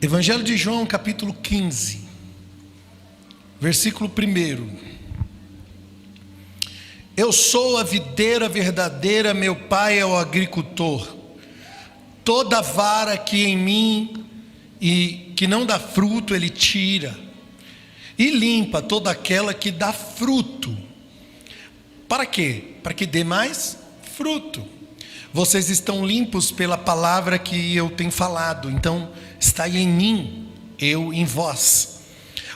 Evangelho de João, capítulo 15, versículo 1. Eu sou a videira verdadeira, meu pai é o agricultor. Toda vara que em mim e que não dá fruto, ele tira, e limpa toda aquela que dá fruto. Para quê? Para que dê mais fruto. Vocês estão limpos pela palavra que eu tenho falado. Então, estai em mim, eu em vós.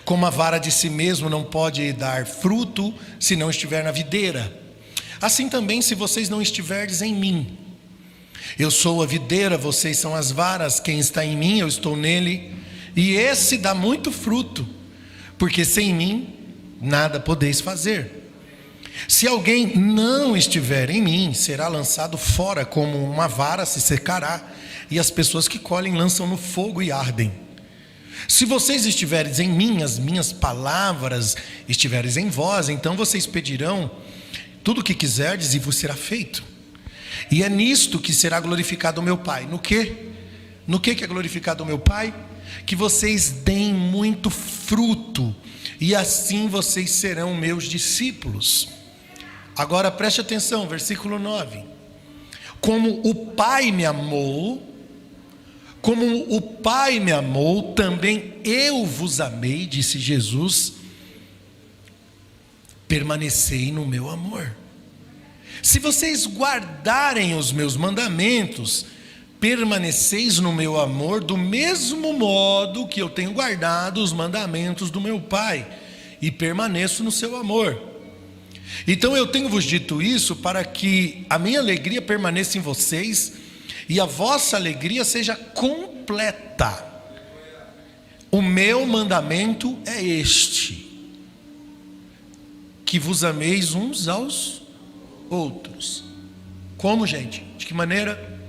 Como a vara de si mesmo não pode dar fruto se não estiver na videira, assim também se vocês não estiverdes em mim. Eu sou a videira, vocês são as varas. Quem está em mim, eu estou nele, e esse dá muito fruto, porque sem mim nada podeis fazer. Se alguém não estiver em mim, será lançado fora como uma vara, se secará, e as pessoas que colhem lançam no fogo e ardem. Se vocês estiveres em mim, as minhas palavras estiveres em vós, então vocês pedirão tudo o que quiserdes e vos será feito. E é nisto que será glorificado o meu Pai. No quê? No que é glorificado o meu Pai? Que vocês deem muito fruto, e assim vocês serão meus discípulos. Agora preste atenção, versículo 9. Como o Pai me amou, também eu vos amei, disse Jesus. Permanecei no meu amor. Se vocês guardarem os meus mandamentos, permaneceis no meu amor, do mesmo modo que eu tenho guardado os mandamentos do meu Pai, e permaneço no seu amor. Então eu tenho vos dito isso para que a minha alegria permaneça em vocês e a vossa alegria seja completa. O meu mandamento é este: que vos ameis uns aos outros. Como, gente? De que maneira?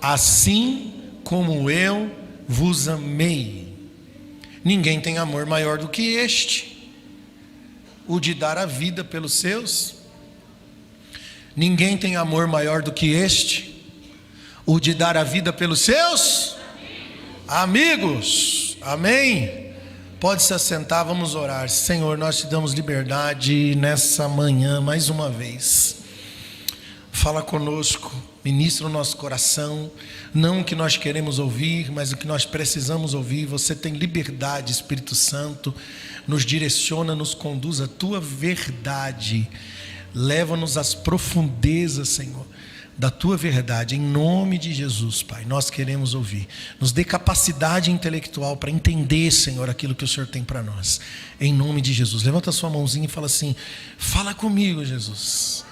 Assim como eu vos amei. Ninguém tem amor maior do que este, o de dar a vida pelos seus. Ninguém tem amor maior do que este, o de dar a vida pelos seus amigos. Amém? Pode se assentar, vamos orar. Senhor, nós te damos liberdade nessa manhã, mais uma vez. Fala conosco, ministra o nosso coração, não o que nós queremos ouvir, mas o que nós precisamos ouvir. Você tem liberdade, Espírito Santo. Nos direciona, nos conduz à tua verdade. Leva-nos às profundezas, Senhor, da tua verdade, em nome de Jesus, Pai. Nós queremos ouvir. Nos dê capacidade intelectual para entender, Senhor, aquilo que o Senhor tem para nós, em nome de Jesus. Levanta a sua mãozinha e fala assim: fala comigo, Jesus.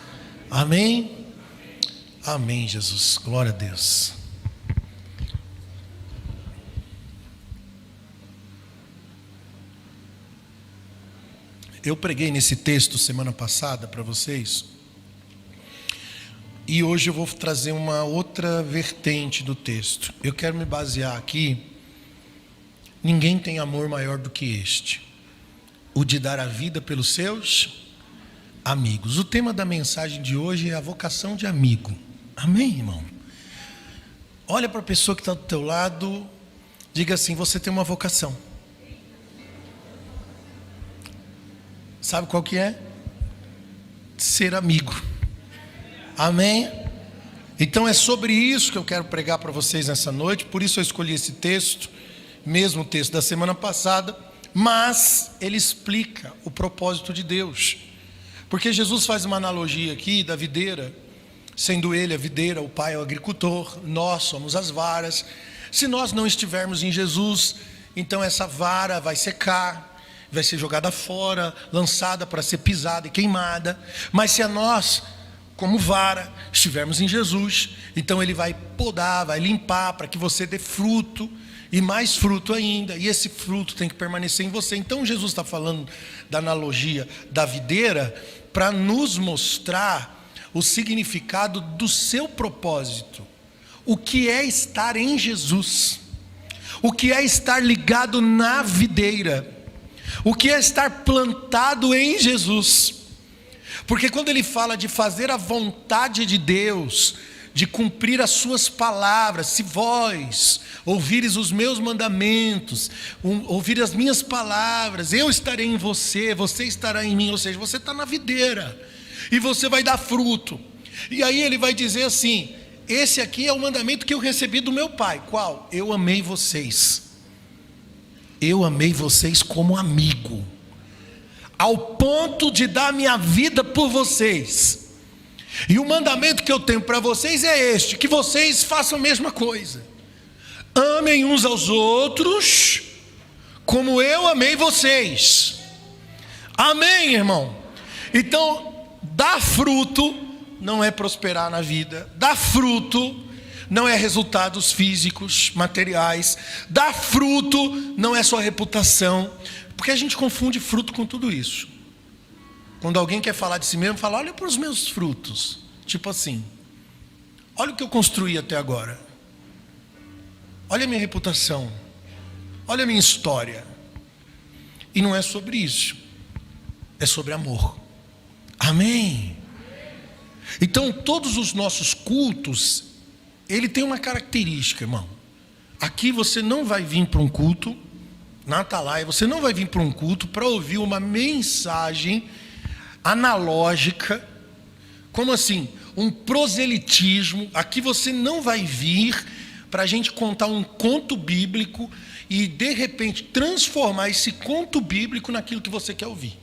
Amém? Amém, Jesus. Glória a Deus. Eu preguei nesse texto semana passada para vocês, e hoje eu vou trazer uma outra vertente do texto. Eu quero me basear aqui. Ninguém tem amor maior do que este, o de dar a vida pelos seus amigos. O tema da mensagem de hoje é a vocação de amigo. Amém, irmão? Olha para a pessoa que está do teu lado, diga assim: você tem uma vocação. Sabe qual que é? Ser amigo. Amém? Então é sobre isso que eu quero pregar para vocês nessa noite. Por isso eu escolhi esse texto, mesmo texto da semana passada, mas ele explica o propósito de Deus. Porque Jesus faz uma analogia aqui da videira, sendo ele a videira, o Pai é o agricultor, nós somos as varas. Se nós não estivermos em Jesus, então essa vara vai secar, vai ser jogada fora, lançada para ser pisada e queimada. Mas se a nós, como vara, estivermos em Jesus, então ele vai podar, vai limpar, para que você dê fruto, e mais fruto ainda, e esse fruto tem que permanecer em você. Então Jesus está falando da analogia da videira para nos mostrar o significado do seu propósito. O que é estar em Jesus? O que é estar ligado na videira? O que é estar plantado em Jesus? Porque quando ele fala de fazer a vontade de Deus, de cumprir as suas palavras. Se vós ouvires os meus mandamentos, ouvir as minhas palavras, eu estarei em você, você estará em mim. Ou seja, você está na videira e você vai dar fruto. E aí ele vai dizer assim: esse aqui é o mandamento que eu recebi do meu pai. Qual? Eu amei vocês. Eu amei vocês como amigo, ao ponto de dar minha vida por vocês. E o mandamento que eu tenho para vocês é este: que vocês façam a mesma coisa. Amem uns aos outros como eu amei vocês. Amém, irmão? Então, dar fruto não é prosperar na vida. Dar fruto não é resultados físicos, materiais. Dar fruto não é só reputação. Porque a gente confunde fruto com tudo isso. Quando alguém quer falar de si mesmo, fala: olha para os meus frutos. Tipo assim: olha o que eu construí até agora. Olha a minha reputação. Olha a minha história. E não é sobre isso. É sobre amor. Amém? Então todos os nossos cultos, ele tem uma característica, irmão. Aqui você não vai vir para um culto, na Atalaia, você não vai vir para um culto para ouvir uma mensagem analógica, como assim, um proselitismo. Aqui você não vai vir para a gente contar um conto bíblico e de repente transformar esse conto bíblico naquilo que você quer ouvir.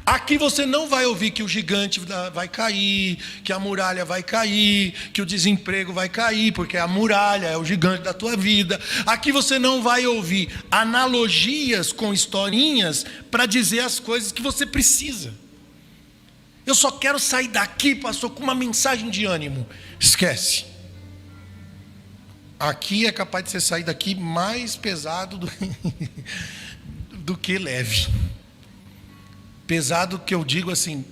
Aqui você não vai ouvir que o gigante vai cair, que a muralha vai cair, que o desemprego vai cair, porque a muralha é o gigante da tua vida. Aqui você não vai ouvir analogias com historinhas para dizer as coisas que você precisa. Eu só quero sair daqui, pastor, com uma mensagem de ânimo. Esquece. Aqui é capaz de você sair daqui mais pesado do que leve. Pesado que eu digo assim,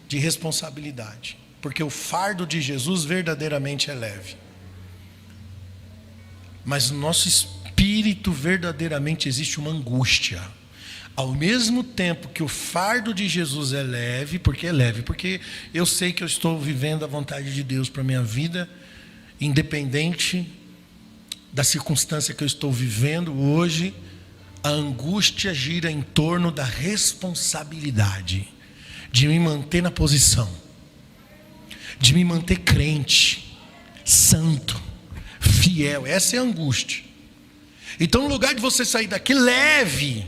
de responsabilidade. Porque o fardo de Jesus verdadeiramente é leve. Mas no nosso espírito verdadeiramente existe uma angústia. Ao mesmo tempo que o fardo de Jesus é leve, porque eu sei que eu estou vivendo a vontade de Deus para a minha vida, independente da circunstância que eu estou vivendo hoje. A angústia gira em torno da responsabilidade de me manter na posição, de me manter crente, santo, fiel. Essa é a angústia. Então, no lugar de você sair daqui leve,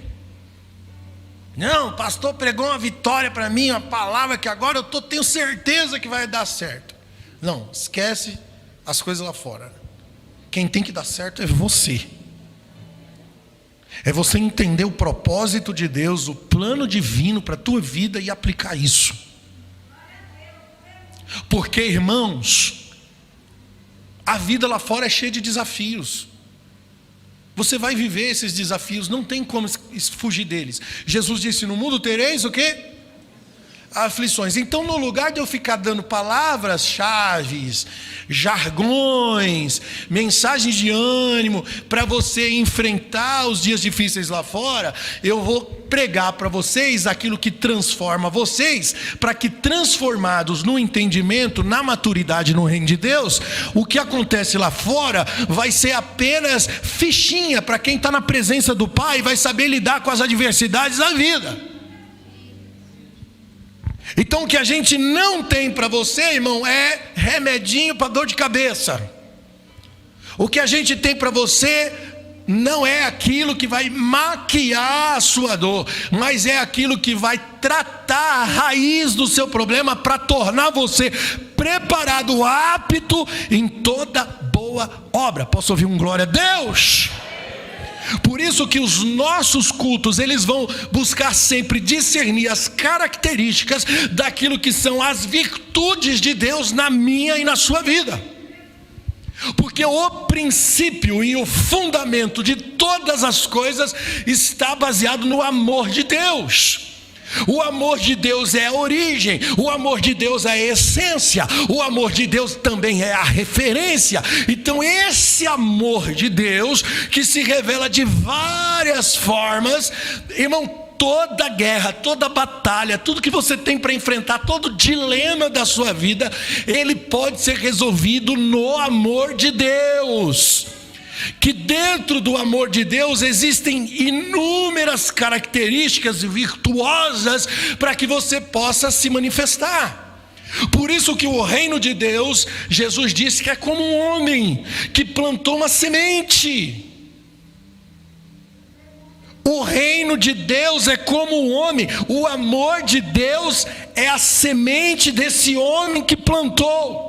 não, o pastor pregou uma vitória para mim, uma palavra que agora eu tenho certeza que vai dar certo. Não, esquece as coisas lá fora. Quem tem que dar certo é você. É você entender o propósito de Deus, o plano divino para a tua vida e aplicar isso. Porque, irmãos, a vida lá fora é cheia de desafios. Você vai viver esses desafios, não tem como fugir deles. Jesus disse: no mundo tereis o quê? Aflições. Então, no lugar de eu ficar dando palavras-chave, jargões, mensagens de ânimo para você enfrentar os dias difíceis lá fora, eu vou pregar para vocês aquilo que transforma vocês, para que, transformados no entendimento, na maturidade no reino de Deus, o que acontece lá fora vai ser apenas fichinha para quem está na presença do Pai e vai saber lidar com as adversidades da vida. Então o que a gente não tem para você, irmão, é remedinho para dor de cabeça. O que a gente tem para você não é aquilo que vai maquiar a sua dor, mas é aquilo que vai tratar a raiz do seu problema para tornar você preparado, apto em toda boa obra. Posso ouvir um glória a Deus? Por isso que os nossos cultos, eles vão buscar sempre discernir as características daquilo que são as virtudes de Deus na minha e na sua vida. Porque o princípio e o fundamento de todas as coisas está baseado no amor de Deus. O amor de Deus é a origem, o amor de Deus é a essência, o amor de Deus também é a referência. Então esse amor de Deus, que se revela de várias formas, irmão, toda guerra, toda batalha, tudo que você tem para enfrentar, todo dilema da sua vida, ele pode ser resolvido no amor de Deus. Que dentro do amor de Deus existem inúmeras características virtuosas para que você possa se manifestar. Por isso que o reino de Deus, Jesus disse que é como um homem que plantou uma semente. O reino de Deus é como um homem, o amor de Deus é a semente desse homem que plantou.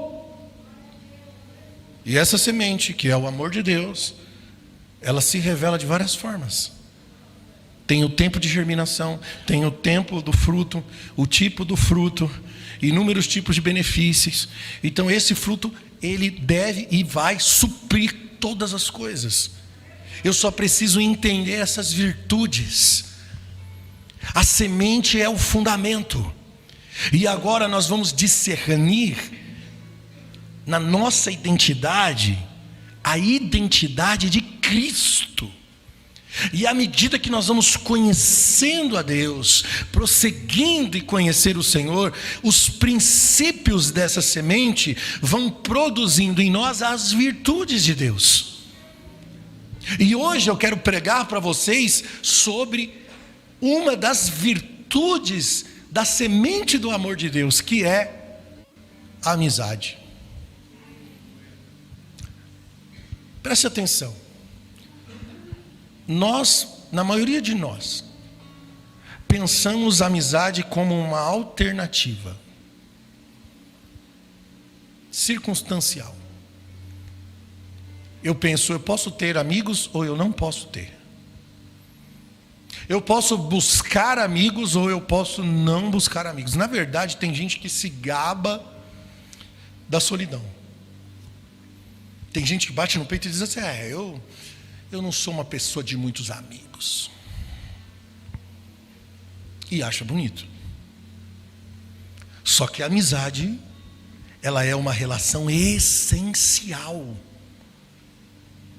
E essa semente, que é o amor de Deus, ela se revela de várias formas. Tem o tempo de germinação, tem o tempo do fruto, o tipo do fruto, inúmeros tipos de benefícios. Então esse fruto, ele deve e vai suprir todas as coisas. Eu só preciso entender essas virtudes. A semente é o fundamento. E agora nós vamos discernir na nossa identidade, a identidade de Cristo. E à medida que nós vamos conhecendo a Deus, prosseguindo em conhecer o Senhor, os princípios dessa semente vão produzindo em nós as virtudes de Deus. E hoje eu quero pregar para vocês sobre uma das virtudes da semente do amor de Deus, que é a amizade. Preste atenção. Nós, na maioria de nós, pensamos a amizade como uma alternativa circunstancial. Eu penso, eu posso ter amigos ou eu não posso ter. Eu posso buscar amigos ou eu posso não buscar amigos. Na verdade, tem gente que se gaba da solidão. Tem gente que bate no peito e diz assim: eu não sou uma pessoa de muitos amigos. E acha bonito. Só que a amizade, ela é uma relação essencial.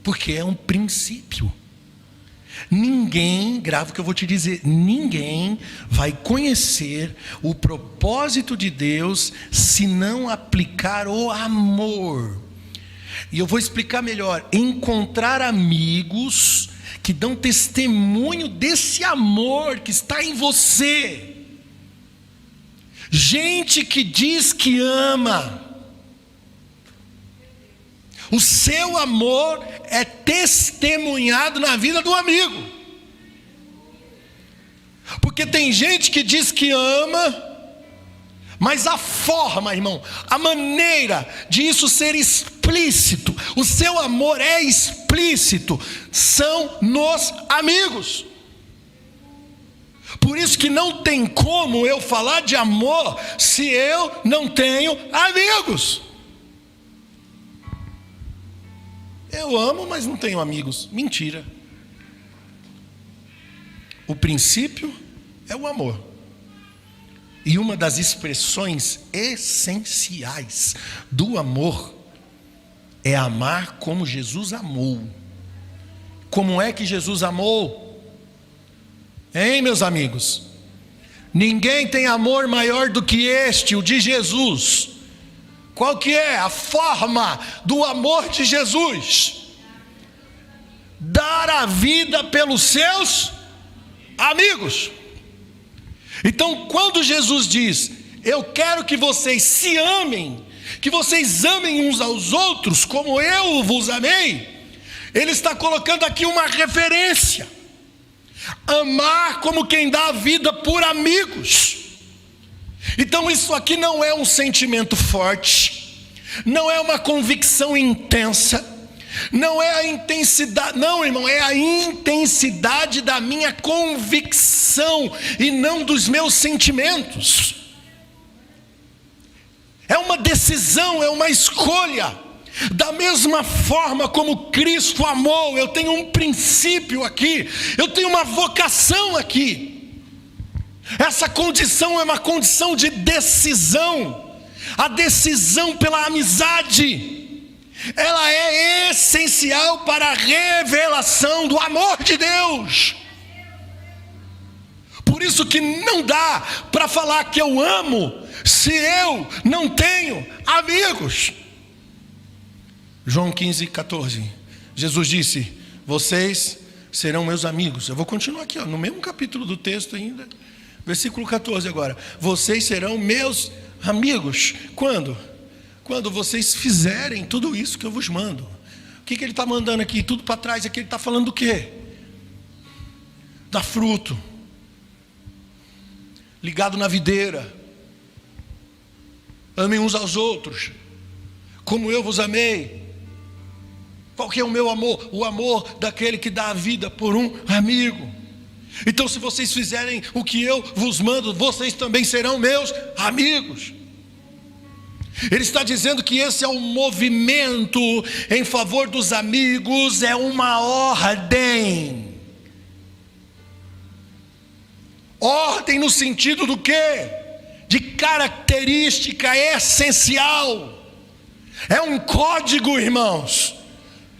Porque é um princípio. Ninguém, grava o que eu vou te dizer, ninguém vai conhecer o propósito de Deus se não aplicar o amor. E eu vou explicar melhor. Encontrar amigos que dão testemunho desse amor que está em você. Gente que diz que ama. O seu amor é testemunhado na vida do amigo. Porque tem gente que diz que ama, mas a forma, irmão, a maneira de isso ser explícito, o seu amor é explícito, são nos amigos. Por isso que não tem como eu falar de amor se eu não tenho amigos. Eu amo, mas não tenho amigos. Mentira. O princípio é o amor. E uma das expressões essenciais do amor é amar como Jesus amou. Como é que Jesus amou? Hein, meus amigos? Ninguém tem amor maior do que este, o de Jesus. Qual que é a forma do amor de Jesus? Dar a vida pelos seus amigos. Então, quando Jesus diz: eu quero que vocês se amem, que vocês amem uns aos outros como eu vos amei, ele está colocando aqui uma referência. Amar como quem dá a vida por amigos. Então isso aqui não é um sentimento forte, não é uma convicção intensa, não é a intensidade, não, irmão, é a intensidade da minha convicção e não dos meus sentimentos. É uma decisão, é uma escolha. Da mesma forma como Cristo amou, eu tenho um princípio aqui, eu tenho uma vocação aqui. Essa condição é uma condição de decisão. A decisão pela amizade, ela é essencial para a revelação do amor de Deus. Por isso que não dá para falar que eu amo se eu não tenho amigos. João 15:14, Jesus disse: vocês serão meus amigos. Eu vou continuar aqui, no mesmo capítulo do texto ainda, versículo 14 agora. Vocês serão meus amigos. Quando? Quando vocês fizerem tudo isso que eu vos mando. O que ele está mandando aqui? Tudo para trás. Aqui ele está falando do quê? Dá fruto. Ligado na videira. Amem uns aos outros, como eu vos amei. Qual que é o meu amor? O amor daquele que dá a vida por um amigo. Então, se vocês fizerem o que eu vos mando, vocês também serão meus amigos. Ele está dizendo que esse é um movimento em favor dos amigos, é uma ordem. Ordem no sentido do quê? De característica essencial. É um código, irmãos.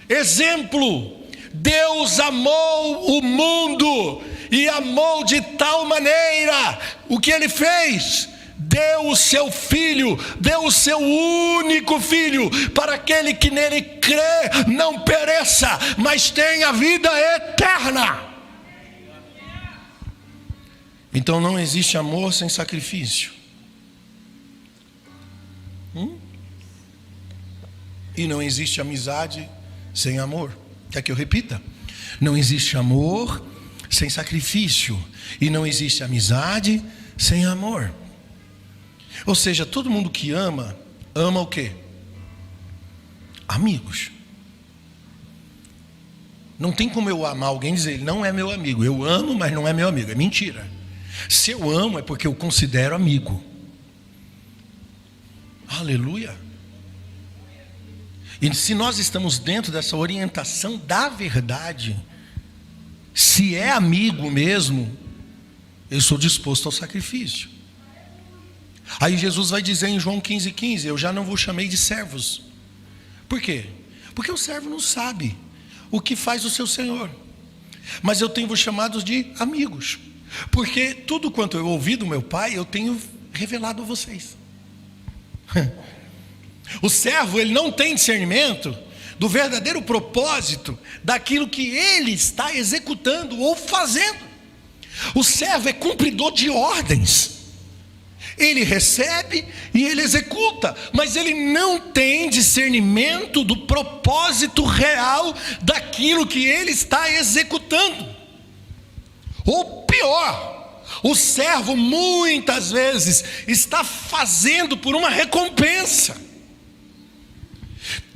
Exemplo: Deus amou o mundo e amou de tal maneira. O que ele fez? Deu o seu filho, deu o seu único filho, para aquele que nele crê não pereça, mas tenha vida eterna. Então não existe amor sem sacrifício. E não existe amizade sem amor. Quer que eu repita? Não existe amor sem sacrifício. E não existe amizade sem amor. Ou seja, todo mundo que ama, ama o quê? Amigos. Não tem como eu amar alguém e dizer, ele não é meu amigo. Eu amo, mas não é meu amigo. É mentira. Se eu amo é porque eu considero amigo. Aleluia. E se nós estamos dentro dessa orientação da verdade, se é amigo mesmo, eu sou disposto ao sacrifício. Aí Jesus vai dizer em João 15:15, eu já não vos chamei de servos. Por quê? Porque o servo não sabe o que faz o seu senhor, mas eu tenho vos chamados de amigos, porque tudo quanto eu ouvi do meu Pai, eu tenho revelado a vocês. O servo, ele não tem discernimento do verdadeiro propósito daquilo que ele está executando ou fazendo. O servo é cumpridor de ordens. Ele recebe e ele executa, mas ele não tem discernimento do propósito real daquilo que ele está executando. Ou pior, o servo muitas vezes está fazendo por uma recompensa.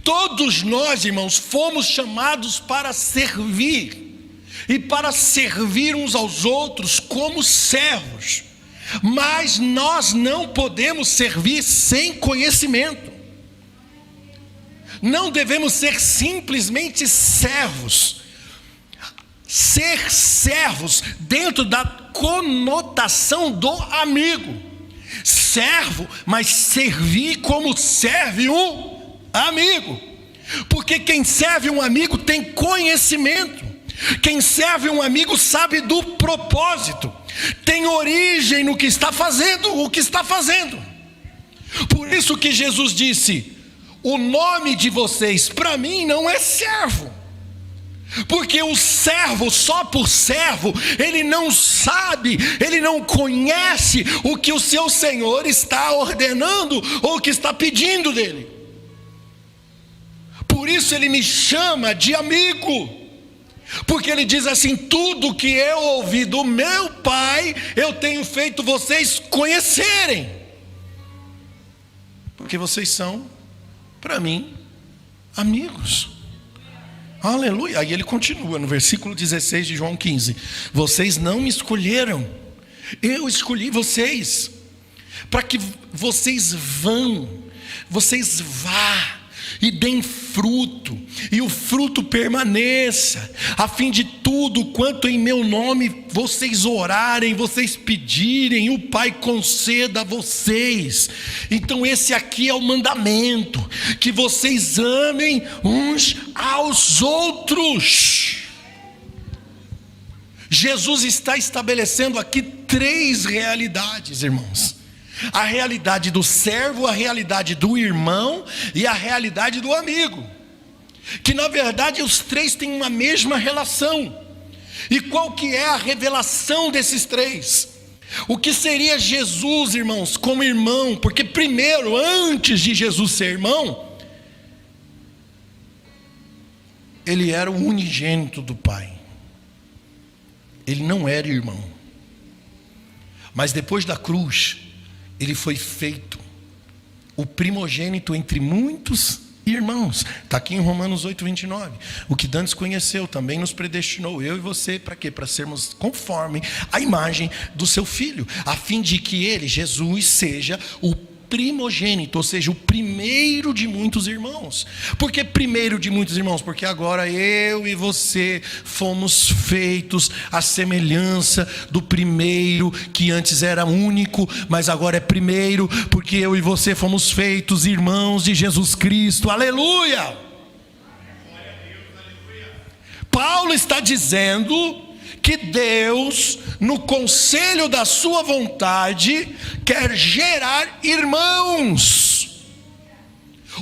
Todos nós, irmãos, fomos chamados para servir, e para servir uns aos outros como servos. Mas nós não podemos servir sem conhecimento. Não devemos ser simplesmente servos. Ser servos dentro da conotação do amigo. Servo, mas servir como serve um amigo. Porque quem serve um amigo tem conhecimento. Quem serve um amigo sabe do propósito, tem origem no que está fazendo, o que está fazendo. Por isso que Jesus disse, o nome de vocês para mim não é servo. Porque o servo, só por servo, ele não sabe, ele não conhece o que o seu Senhor está ordenando ou o que está pedindo dele. Por isso ele me chama de amigo. Porque ele diz assim, tudo que eu ouvi do meu Pai, eu tenho feito vocês conhecerem. Porque vocês são, para mim, amigos. Aleluia. Aí ele continua no versículo 16 de João 15. Vocês não me escolheram, eu escolhi vocês, para que vocês vá e deem fruto, e o fruto permaneça, a fim de tudo quanto em meu nome vocês orarem, vocês pedirem, o Pai conceda a vocês. Então esse aqui é o mandamento, que vocês amem uns aos outros. Jesus está estabelecendo aqui 3 realidades, irmãos: a realidade do servo, a realidade do irmão e a realidade do amigo, que na verdade os 3 têm uma mesma relação. E qual que é a revelação desses 3? O que seria Jesus, irmãos, como irmão? Porque primeiro, antes de Jesus ser irmão, ele era o unigênito do Pai. Ele não era irmão. Mas depois da cruz, ele foi feito o primogênito entre muitos irmãos. Está aqui em Romanos 8:29. O que dantes conheceu também nos predestinou, eu e você, para quê? Para sermos conforme a imagem do seu Filho, a fim de que ele, Jesus, seja o primogênito, ou seja, o primeiro de muitos irmãos. Por que primeiro de muitos irmãos? Porque agora eu e você fomos feitos à semelhança do primeiro, que antes era único, mas agora é primeiro, porque eu e você fomos feitos irmãos de Jesus Cristo. Aleluia! Paulo está dizendo que Deus, no conselho da sua vontade, quer gerar irmãos,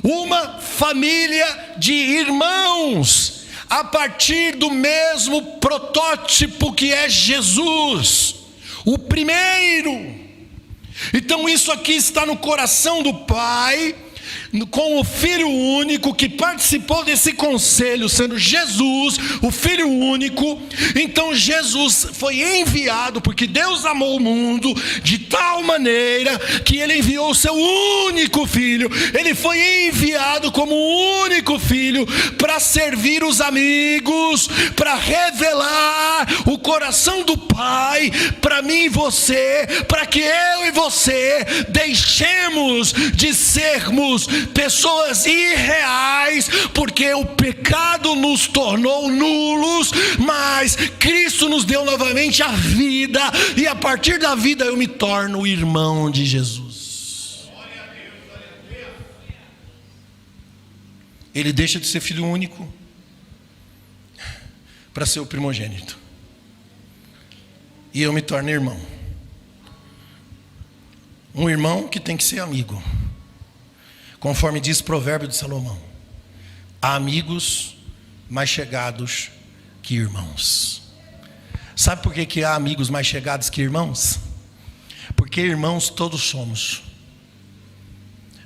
uma família de irmãos, a partir do mesmo protótipo que é Jesus, o primeiro. Então isso aqui está no coração do Pai, com o Filho único que participou desse conselho, sendo Jesus, o Filho único. Então Jesus foi enviado, porque Deus amou o mundo de tal maneira que ele enviou o seu único Filho. Ele foi enviado como único Filho para servir os amigos, para revelar o coração do Pai para mim e você, para que eu e você deixemos de sermos pessoas irreais, porque o pecado nos tornou nulos, mas Cristo nos deu novamente a vida, e a partir da vida eu me torno irmão de Jesus. Ele deixa de ser filho único para ser o primogênito, e eu me torno irmão. Um irmão que tem que ser amigo, conforme diz o provérbio de Salomão: há amigos mais chegados que irmãos. Sabe por que há amigos mais chegados que irmãos? Porque irmãos todos somos,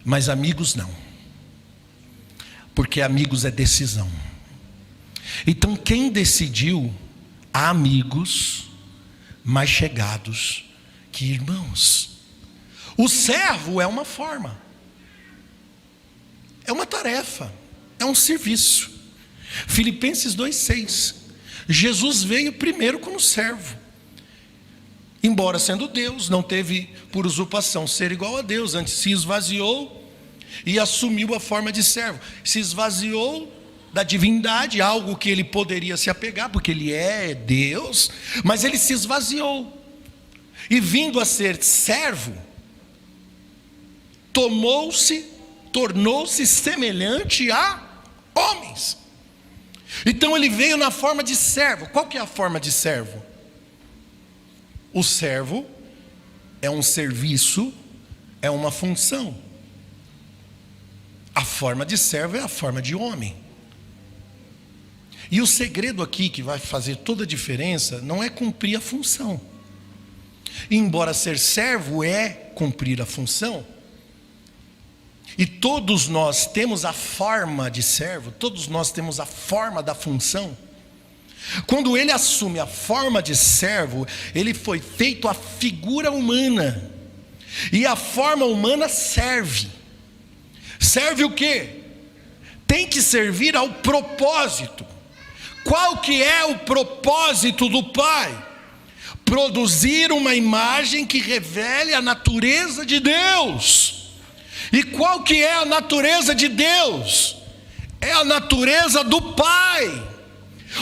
mas amigos não. Porque amigos é decisão. Então quem decidiu, há amigos mais chegados que irmãos. O servo é uma forma, é uma tarefa, é um serviço. Filipenses 2:6. Jesus veio primeiro como servo. Embora sendo Deus, não teve por usurpação ser igual a Deus, antes se esvaziou e assumiu a forma de servo. Se esvaziou da divindade, algo que ele poderia se apegar, porque ele é Deus, mas ele se esvaziou. E vindo a ser servo, tornou-se semelhante a homens. Então ele veio na forma de servo. Qual que é a forma de servo? O servo é um serviço, é uma função. A forma de servo é a forma de homem. E o segredo aqui que vai fazer toda a diferença não é cumprir a função. Embora ser servo é cumprir a função, e todos nós temos a forma de servo, todos nós temos a forma da função. Quando ele assume a forma de servo, ele foi feito a figura humana, e a forma humana serve. Serve o quê? Tem que servir ao propósito. Qual que é o propósito do Pai? Produzir uma imagem que revele a natureza de Deus. E qual que é a natureza de Deus? É a natureza do Pai.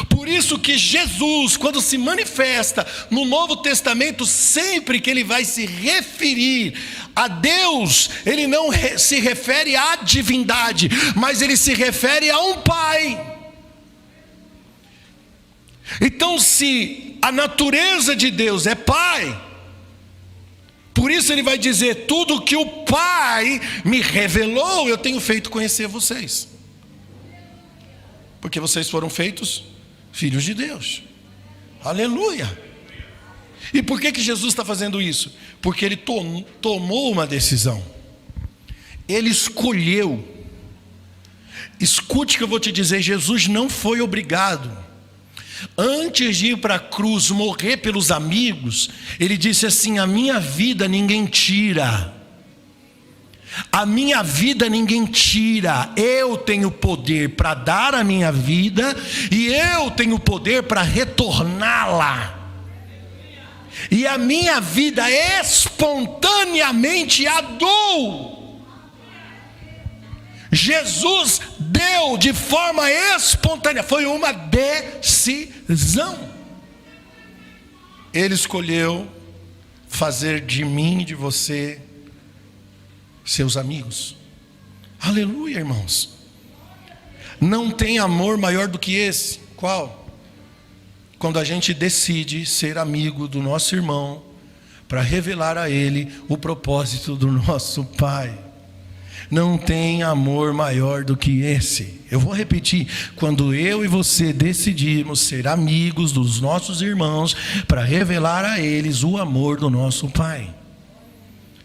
Por isso que Jesus, quando se manifesta no Novo Testamento, sempre que ele vai se referir a Deus, ele não se refere à divindade, mas ele se refere a um Pai. Então, se A natureza de Deus é Pai. Por isso ele vai dizer: tudo que o Pai me revelou, eu tenho feito conhecer vocês. Porque vocês foram feitos filhos de Deus. Aleluia. E por que Jesus está fazendo isso? Porque ele tomou uma decisão. Ele escolheu. Escute o que eu vou te dizer: Jesus não foi obrigado. Antes de ir para a cruz, morrer pelos amigos, ele disse assim: a minha vida ninguém tira. A minha vida ninguém tira. Eu tenho poder para dar a minha vida, e eu tenho poder para retorná-la. E a minha vida espontaneamente a dou. Jesus deu de forma espontânea, foi uma decisão. Ele escolheu fazer de mim e de você seus amigos. Aleluia, irmãos. Não tem amor maior do que esse. Qual? Quando a gente decide ser amigo do nosso irmão, para revelar a ele o propósito do nosso Pai. Não tem amor maior do que esse. Eu vou repetir: quando eu e você decidimos ser amigos dos nossos irmãos, para revelar a eles o amor do nosso Pai.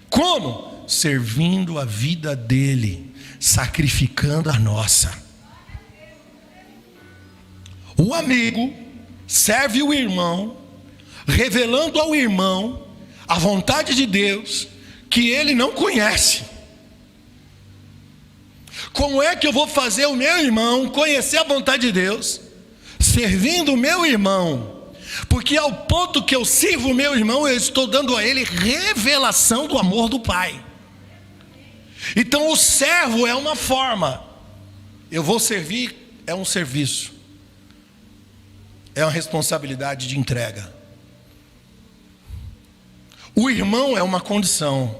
Como? Servindo a vida dele, sacrificando a nossa. O amigo serve o irmão, revelando ao irmão a vontade de Deus que ele não conhece. Como é que eu vou fazer o meu irmão conhecer a vontade de Deus, servindo o meu irmão? Porque ao ponto que eu sirvo o meu irmão, eu estou dando a ele revelação do amor do Pai. Então o servo é uma forma, eu vou servir, é um serviço, é uma responsabilidade de entrega. O irmão é uma condição.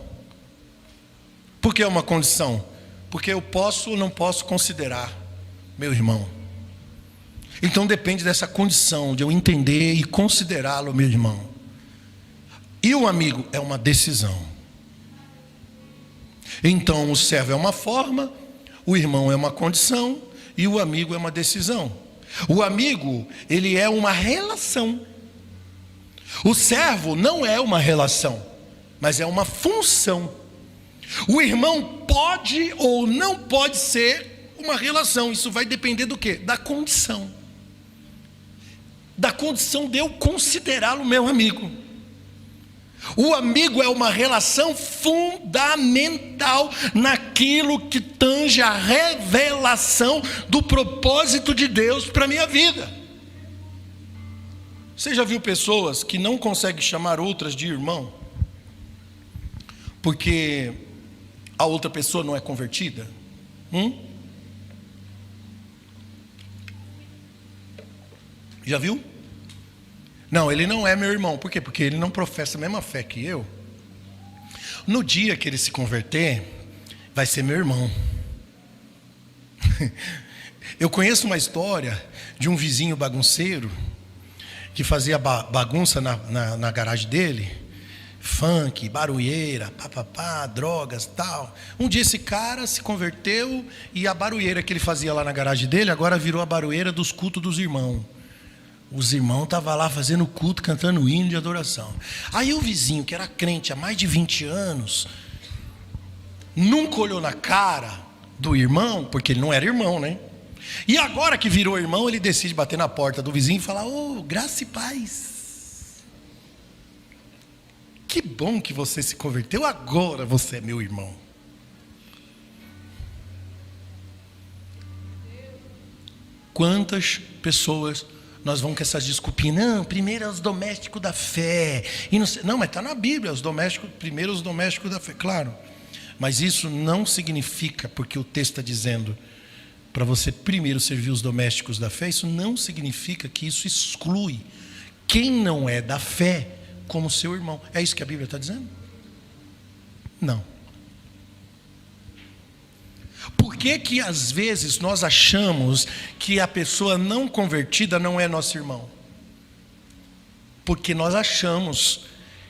Por que é uma condição? Porque eu posso ou não posso considerar meu irmão. Então depende dessa condição, de eu entender e considerá-lo meu irmão. E o amigo é uma decisão. Então o servo é uma forma, o irmão é uma condição e o amigo é uma decisão. O amigo, ele é uma relação. O servo não é uma relação, mas é uma função. O irmão pode ou não pode ser uma relação. Isso vai depender do quê? Da condição. Da condição de eu considerá-lo meu amigo. O amigo é uma relação fundamental naquilo que tange a revelação do propósito de Deus para a minha vida. Você já viu pessoas que não conseguem chamar outras de irmão? Porque a outra pessoa não é convertida? Já viu? Não, ele não é meu irmão. Por quê? Porque ele não professa a mesma fé que eu. No dia que ele se converter, vai ser meu irmão. Eu conheço uma história de um vizinho bagunceiro que fazia bagunça na garagem dele. Funk, barulheira, papapá, drogas, tal. Um dia esse cara se converteu e a barulheira que ele fazia lá na garagem dele agora virou a barulheira dos cultos dos irmãos. Os irmãos estavam lá fazendo culto, cantando hino de adoração. Aí o vizinho, que era crente há mais de 20 anos, nunca olhou na cara do irmão, porque ele não era irmão, né? E agora que virou irmão, ele decide bater na porta do vizinho e falar: ô, graça e paz. Que bom que você se converteu, agora você é meu irmão. Quantas pessoas nós vamos com essas desculpinhas? Não, primeiro é os domésticos da fé. E não, mas está na Bíblia, primeiro os domésticos da fé, claro. Mas isso não significa, porque o texto está dizendo para você primeiro servir os domésticos da fé, isso não significa que isso exclui quem não é da fé como seu irmão. É isso que a Bíblia está dizendo? Não. Por que às vezes nós achamos que a pessoa não convertida não é nosso irmão? Porque nós achamos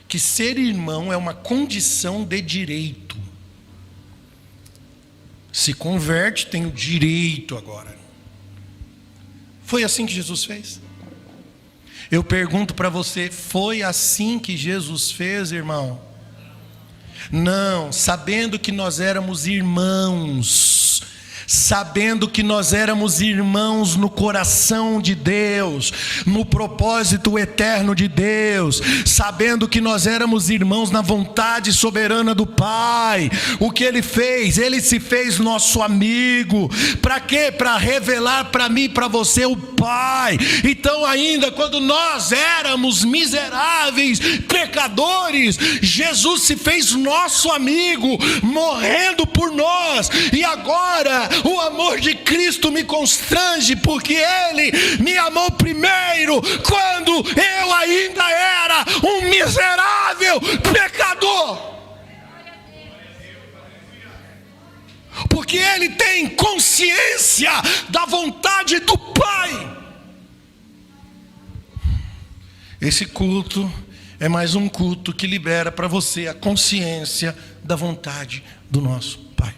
que ser irmão é uma condição de direito. Se converte, tem o direito agora. Foi assim que Jesus fez? Eu pergunto para você, foi assim que Jesus fez, irmão? Não, sabendo que nós éramos irmãos, sabendo que nós éramos irmãos no coração de Deus, no propósito eterno de Deus, sabendo que nós éramos irmãos na vontade soberana do Pai. O que Ele fez? Ele se fez nosso amigo. Para quê? Para revelar para mim e para você o Pai. Então, ainda quando nós éramos miseráveis, pecadores, Jesus se fez nosso amigo, morrendo por nós. E agora o amor de Cristo me constrange, porque Ele me amou primeiro, quando eu ainda era um miserável pecador. Porque Ele tem consciência da vontade do Pai. Esse culto é mais um culto que libera para você a consciência da vontade do nosso Pai.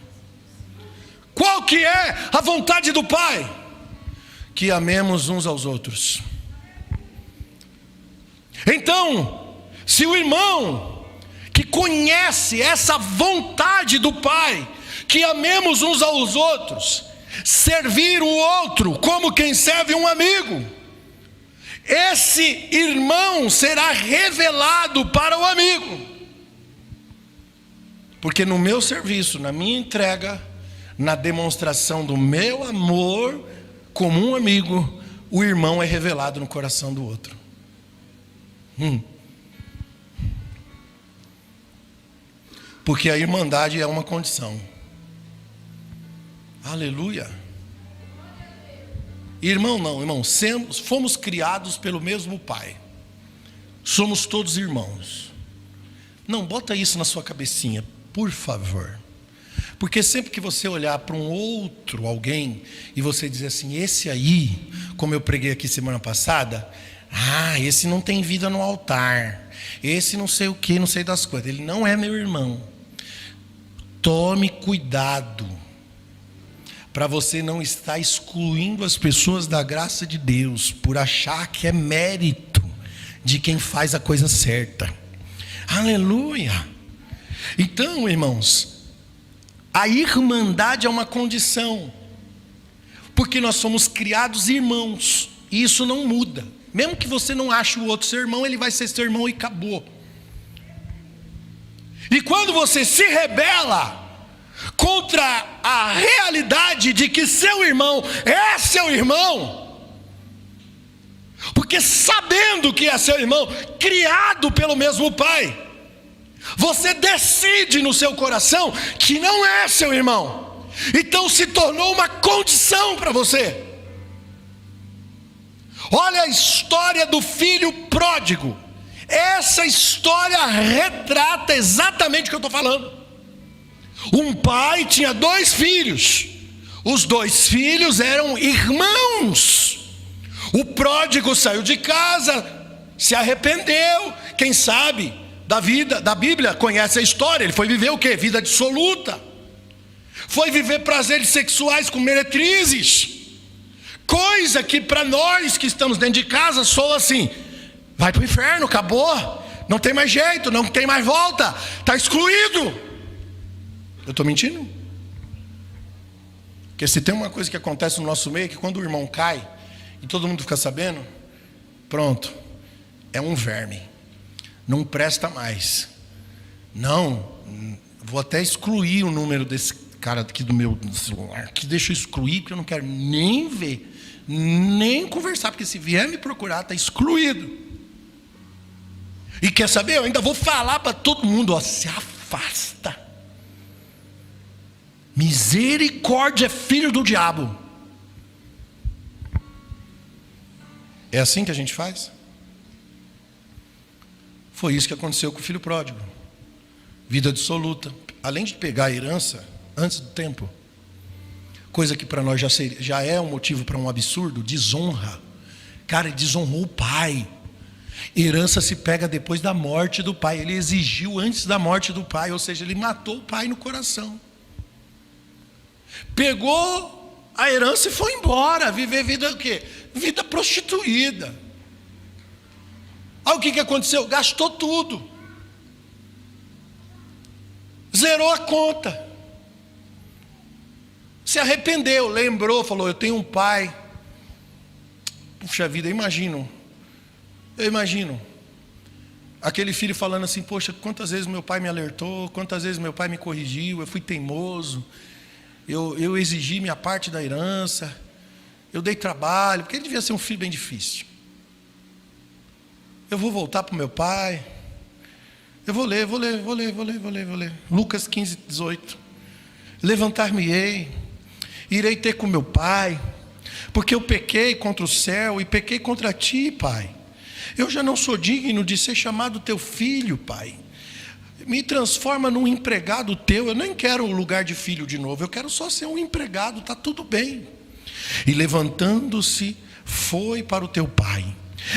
Qual que é a vontade do Pai? Que amemos uns aos outros. Então, se o irmão que conhece essa vontade do Pai, que amemos uns aos outros, servir o outro como quem serve um amigo, esse irmão será revelado para o amigo. Porque no meu serviço, na minha entrega, na demonstração do meu amor como um amigo, o irmão é revelado no coração do outro. Porque a irmandade é uma condição. Aleluia. Irmão não, irmão, fomos criados pelo mesmo Pai. Somos todos irmãos. Não, bota isso na sua cabecinha, por favor. Porque sempre que você olhar para um outro alguém e você dizer assim, esse aí, como eu preguei aqui semana passada, esse não tem vida no altar, esse não sei o que, não sei das coisas, ele não é meu irmão. Tome cuidado, para você não estar excluindo as pessoas da graça de Deus, por achar que é mérito de quem faz a coisa certa. Aleluia. Então, irmãos, a irmandade é uma condição, porque nós somos criados irmãos, e isso não muda. Mesmo que você não ache o outro seu irmão, ele vai ser seu irmão e acabou. E quando você se rebela contra a realidade de que seu irmão é seu irmão, porque sabendo que é seu irmão, criado pelo mesmo Pai, você decide no seu coração que não é seu irmão, então se tornou uma condição para você. Olha a história do filho pródigo. Essa história retrata exatamente o que eu estou falando. Um pai tinha 2 filhos. Os 2 filhos eram irmãos. O pródigo saiu de casa, se arrependeu. Quem sabe da vida, da Bíblia, conhece a história. Ele foi viver o quê? Vida dissoluta. Foi viver prazeres sexuais com meretrizes. Coisa que para nós que estamos dentro de casa soa assim: vai para o inferno, acabou, não tem mais jeito, não tem mais volta, está excluído. Eu estou mentindo? Porque se tem uma coisa que acontece no nosso meio, é que quando o irmão cai e todo mundo fica sabendo, pronto, é um verme, não presta mais. Não, vou até excluir o número desse cara aqui do meu celular, que deixa eu excluir, porque eu não quero nem ver, nem conversar, porque se vier me procurar, está excluído. E quer saber? Eu ainda vou falar para todo mundo, se afasta. Misericórdia, filho do diabo. É assim que a gente faz? Foi isso que aconteceu com o filho pródigo. Vida dissoluta. Além de pegar a herança antes do tempo, coisa que para nós já é um motivo para um absurdo, desonra. Cara, ele desonrou o pai. Herança se pega depois da morte do pai. Ele exigiu antes da morte do pai, ou seja, ele matou o pai no coração. Pegou a herança e foi embora, viver vida o quê? Vida prostituída. Aí o que aconteceu? Gastou tudo. Zerou a conta. Se arrependeu, lembrou, falou: eu tenho um pai. Puxa vida, eu imagino aquele filho falando assim: poxa, quantas vezes meu pai me alertou, quantas vezes meu pai me corrigiu, eu fui teimoso, eu exigi minha parte da herança, eu dei trabalho, porque ele devia ser um filho bem difícil. Eu vou voltar para o meu pai. Eu vou ler. Lucas 15, 18. Levantar-me-ei, irei ter com meu pai, porque eu pequei contra o céu e pequei contra ti, pai. Eu já não sou digno de ser chamado teu filho, pai. Me transforma num empregado teu. Eu nem quero o lugar de filho de novo, eu quero só ser um empregado, está tudo bem. E levantando-se, foi para o teu pai.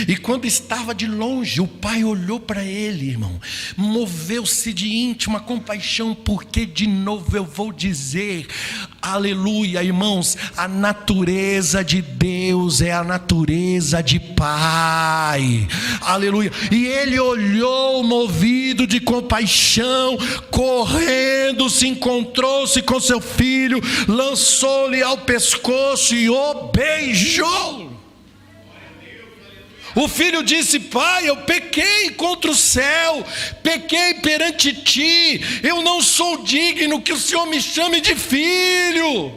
E quando estava de longe, o pai olhou para ele, irmão, moveu-se de íntima compaixão, porque de novo eu vou dizer, aleluia, irmãos, a natureza de Deus é a natureza de pai, aleluia. E ele olhou, movido de compaixão, correndo, se encontrou-se com seu filho, lançou-lhe ao pescoço e o beijou. O filho disse: pai, eu pequei contra o céu, pequei perante ti, eu não sou digno que o Senhor me chame de filho.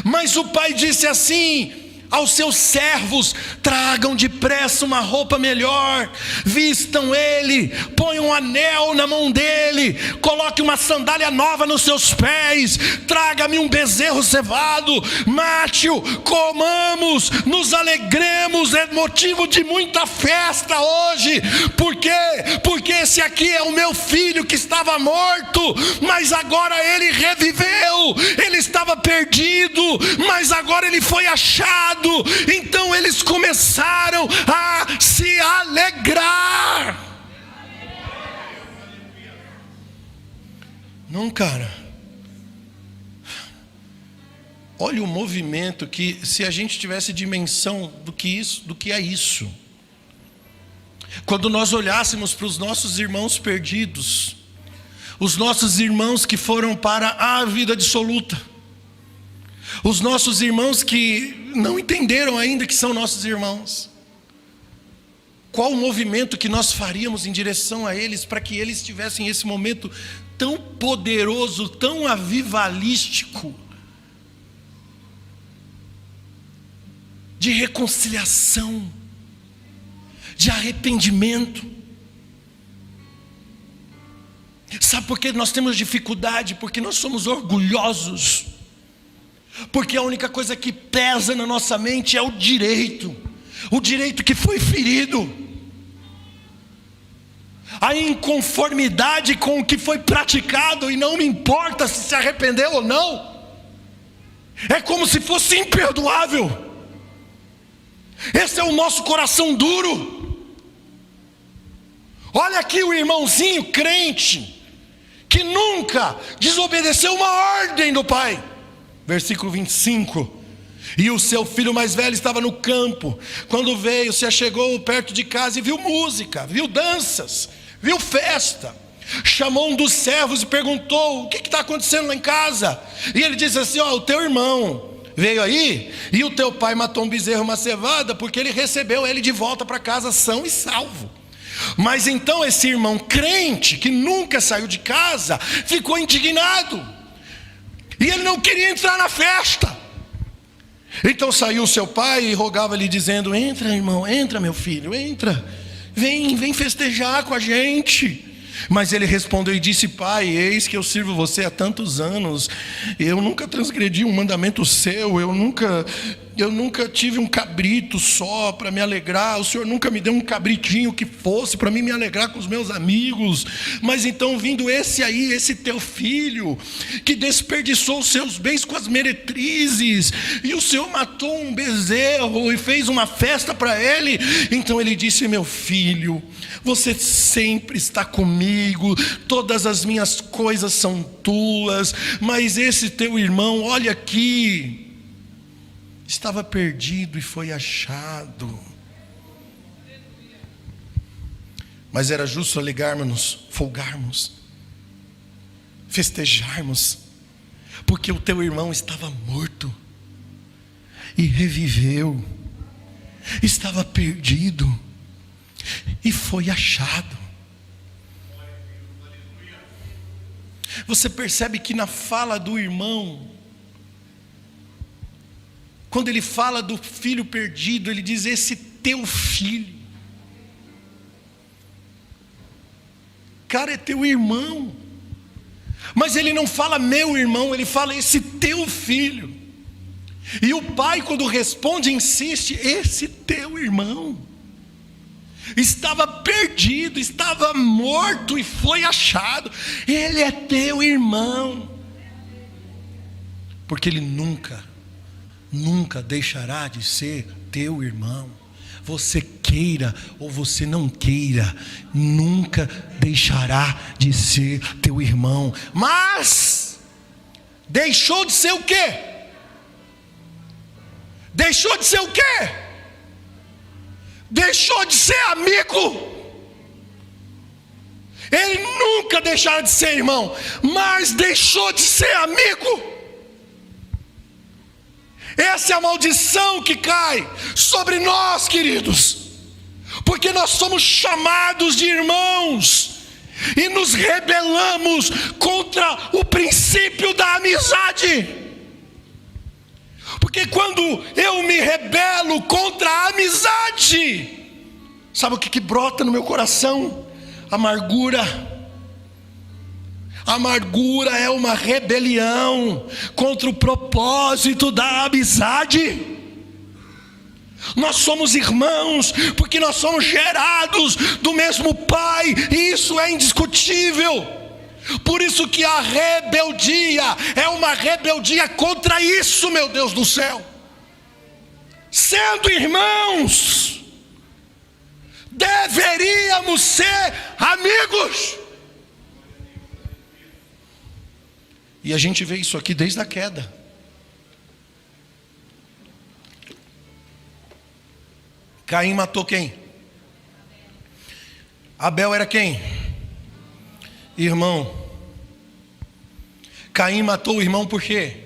Mas o pai disse assim aos seus servos: tragam depressa uma roupa melhor, vistam ele, ponham um anel na mão dele, coloque uma sandália nova nos seus pés, traga-me um bezerro cevado, mate-o, comamos, nos alegremos, é motivo de muita festa hoje. Por quê? Porque esse aqui é o meu filho que estava morto, mas agora ele reviveu. Ele estava perdido, mas agora ele foi achado. Então eles começaram a se alegrar. Não, cara. Olha o movimento que, se a gente tivesse dimensão do que é isso. Quando nós olhássemos para os nossos irmãos perdidos, os nossos irmãos que foram para a vida dissoluta, os nossos irmãos que não entenderam ainda que são nossos irmãos, qual o movimento que nós faríamos em direção a eles, para que eles tivessem esse momento tão poderoso, tão avivalístico, de reconciliação, de arrependimento. Sabe por que nós temos dificuldade? Porque nós somos orgulhosos. Porque a única coisa que pesa na nossa mente é o direito que foi ferido, a inconformidade com o que foi praticado, e não me importa se arrependeu ou não, é como se fosse imperdoável. Esse é o nosso coração duro. Olha aqui o irmãozinho crente, que nunca desobedeceu uma ordem do pai. Versículo 25. E o seu filho mais velho estava no campo. Quando veio, se achegou perto de casa e viu música, viu danças, viu festa. Chamou um dos servos e perguntou: o que está acontecendo lá em casa? E ele disse assim: o teu irmão veio aí, e o teu pai matou um bezerro, uma cevada, porque ele recebeu ele de volta para casa são e salvo. Mas então esse irmão crente, que nunca saiu de casa, ficou indignado, e ele não queria entrar na festa. Então saiu seu pai e rogava-lhe, dizendo: entra, irmão, entra, meu filho, entra, vem festejar com a gente. Mas ele respondeu e disse: pai, eis que eu sirvo você há tantos anos, eu nunca transgredi um mandamento seu, eu nunca eu nunca tive um cabrito só para me alegrar, o Senhor nunca me deu um cabritinho que fosse para mim me alegrar com os meus amigos, mas então vindo esse aí, esse teu filho, que desperdiçou os seus bens com as meretrizes, e o Senhor matou um bezerro e fez uma festa para ele, então ele disse: meu filho, você sempre está comigo, todas as minhas coisas são tuas, mas esse teu irmão, olha aqui, estava perdido e foi achado. Mas era justo alegrarmos-nos, folgarmos, festejarmos, porque o teu irmão estava morto e reviveu, estava perdido e foi achado. Você percebe que na fala do irmão, quando ele fala do filho perdido, ele diz: esse teu filho. Cara, é teu irmão. Mas ele não fala meu irmão, ele fala esse teu filho. E o pai, quando responde, insiste: esse teu irmão estava perdido, estava morto e foi achado. Ele é teu irmão. Porque ele nunca deixará de ser teu irmão. Você queira ou você não queira, nunca deixará de ser teu irmão. Mas deixou de ser o quê? Deixou de ser o quê? Deixou de ser amigo. Ele nunca deixará de ser irmão, mas deixou de ser amigo. Essa é a maldição que cai sobre nós, queridos, porque nós somos chamados de irmãos e nos rebelamos contra o princípio da amizade. Porque quando eu me rebelo contra a amizade, sabe o que brota no meu coração? Amargura. Amargura é uma rebelião contra o propósito da amizade. Nós somos irmãos porque nós somos gerados do mesmo Pai, e isso é indiscutível. Por isso que a rebeldia é uma rebeldia contra isso, meu Deus do céu. Sendo irmãos, deveríamos ser amigos. E a gente vê isso aqui desde a queda. Caim matou quem? Abel era quem? Irmão. Caim matou o irmão por quê?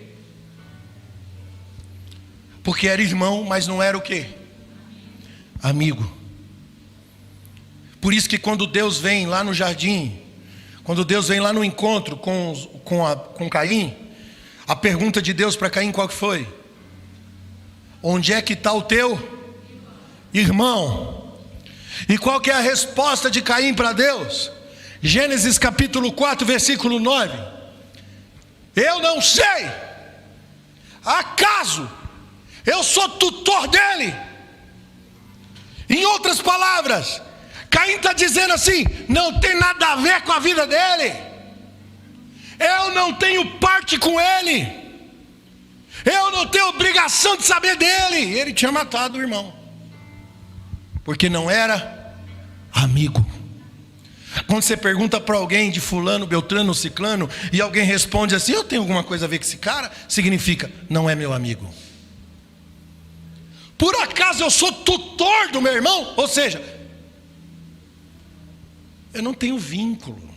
Porque era irmão, mas não era o quê? Amigo. Por isso que quando Deus vem lá no jardim, quando Deus vem lá no encontro com Caim, a pergunta de Deus para Caim qual que foi? Onde é que está o teu irmão? E qual que é a resposta de Caim para Deus? Gênesis capítulo 4, versículo 9. Eu não sei, acaso eu sou tutor dele? Em outras palavras, Caim está dizendo assim: não tem nada a ver com a vida dele, eu não tenho parte com ele, eu não tenho obrigação de saber dele. Ele tinha matado o irmão, porque não era amigo. Quando você pergunta para alguém de fulano, beltrano, ciclano, e alguém responde assim: eu tenho alguma coisa a ver com esse cara, significa, não é meu amigo. Por acaso eu sou tutor do meu irmão? Ou seja, eu não tenho vínculo.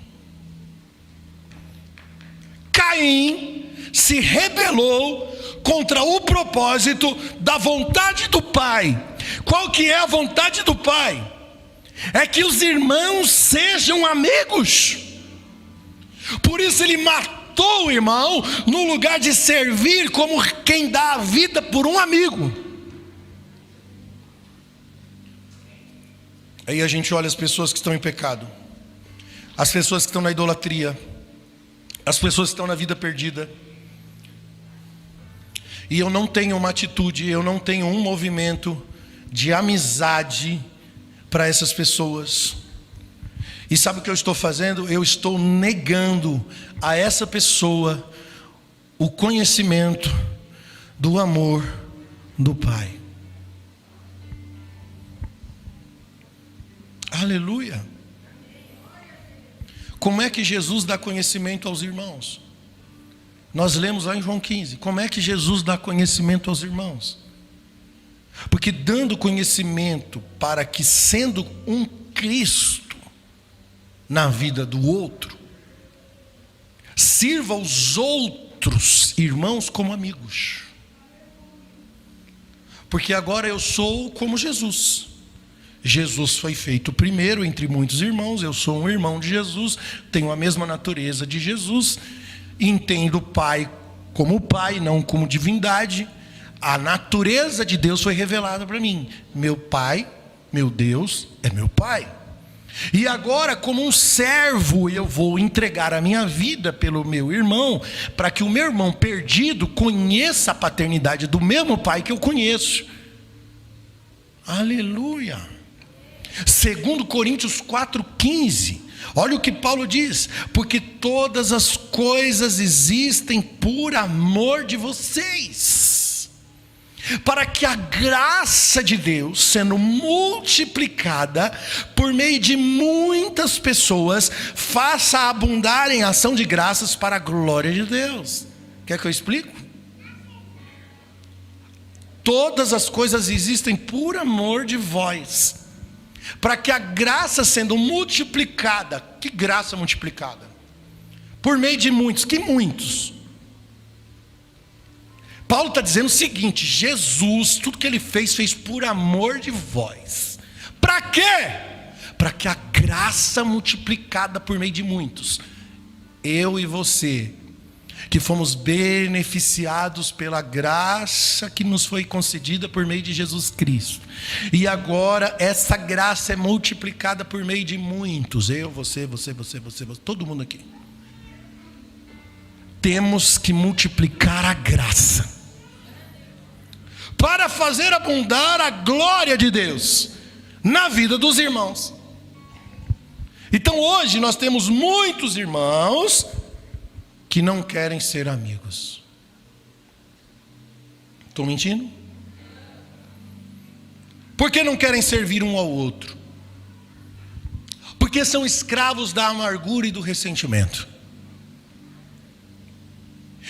Caim se rebelou contra o propósito da vontade do Pai. Qual que é a vontade do Pai? É que os irmãos sejam amigos. Por isso ele matou o irmão, no lugar de servir como quem dá a vida por um amigo. Aí a gente olha as pessoas que estão em pecado, as pessoas que estão na idolatria, as pessoas que estão na vida perdida, e eu não tenho uma atitude, eu não tenho um movimento de amizade para essas pessoas. E sabe o que eu estou fazendo? Eu estou negando a essa pessoa o conhecimento do amor do Pai. Aleluia! Como é que Jesus dá conhecimento aos irmãos? Nós lemos lá em João 15. Como é que Jesus dá conhecimento aos irmãos? Porque dando conhecimento para que, sendo um Cristo na vida do outro, sirva aos outros irmãos como amigos. Porque agora eu sou como Jesus. Jesus foi feito primeiro entre muitos irmãos. Eu sou um irmão de Jesus, tenho a mesma natureza de Jesus, entendo o Pai como Pai, não como divindade. A natureza de Deus foi revelada para mim. Meu Pai, meu Deus, é meu Pai. E agora, como um servo, eu vou entregar a minha vida pelo meu irmão, para que o meu irmão perdido conheça a paternidade do mesmo Pai que eu conheço. Aleluia! 2 Coríntios 4,15. Olha o que Paulo diz: porque todas as coisas existem por amor de vocês, para que a graça de Deus, sendo multiplicada por meio de muitas pessoas, faça abundar em ação de graças para a glória de Deus. Quer que eu explique? Todas as coisas existem por amor de vós, para que a graça sendo multiplicada. Que graça multiplicada? Por meio de muitos. Que muitos? Paulo está dizendo o seguinte: Jesus, tudo que ele fez por amor de vós. Para quê? Para que a graça multiplicada por meio de muitos, eu e você, que fomos beneficiados pela graça que nos foi concedida por meio de Jesus Cristo, e agora essa graça é multiplicada por meio de muitos, eu, você, todo mundo aqui, temos que multiplicar a graça, para fazer abundar a glória de Deus na vida dos irmãos. Então hoje nós temos muitos irmãos que não querem ser amigos. Estou mentindo? Por que não querem servir um ao outro? Porque são escravos da amargura e do ressentimento.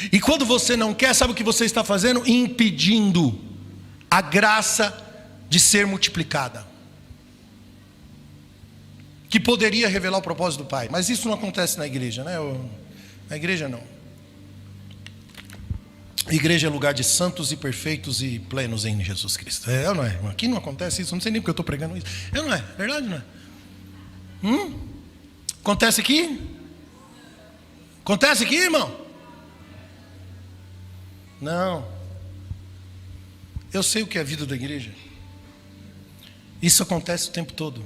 E quando você não quer, sabe o que você está fazendo? Impedindo a graça de ser multiplicada, que poderia revelar o propósito do Pai. Mas isso não acontece na igreja, né? Na igreja não. A igreja é lugar de santos e perfeitos e plenos em Jesus Cristo. É ou não é? Aqui não acontece isso. Eu não sei nem porque eu estou pregando isso. É ou não é? Verdade ou não é? Acontece aqui? Acontece aqui, irmão? Não. Eu sei o que é a vida da igreja. Isso acontece o tempo todo.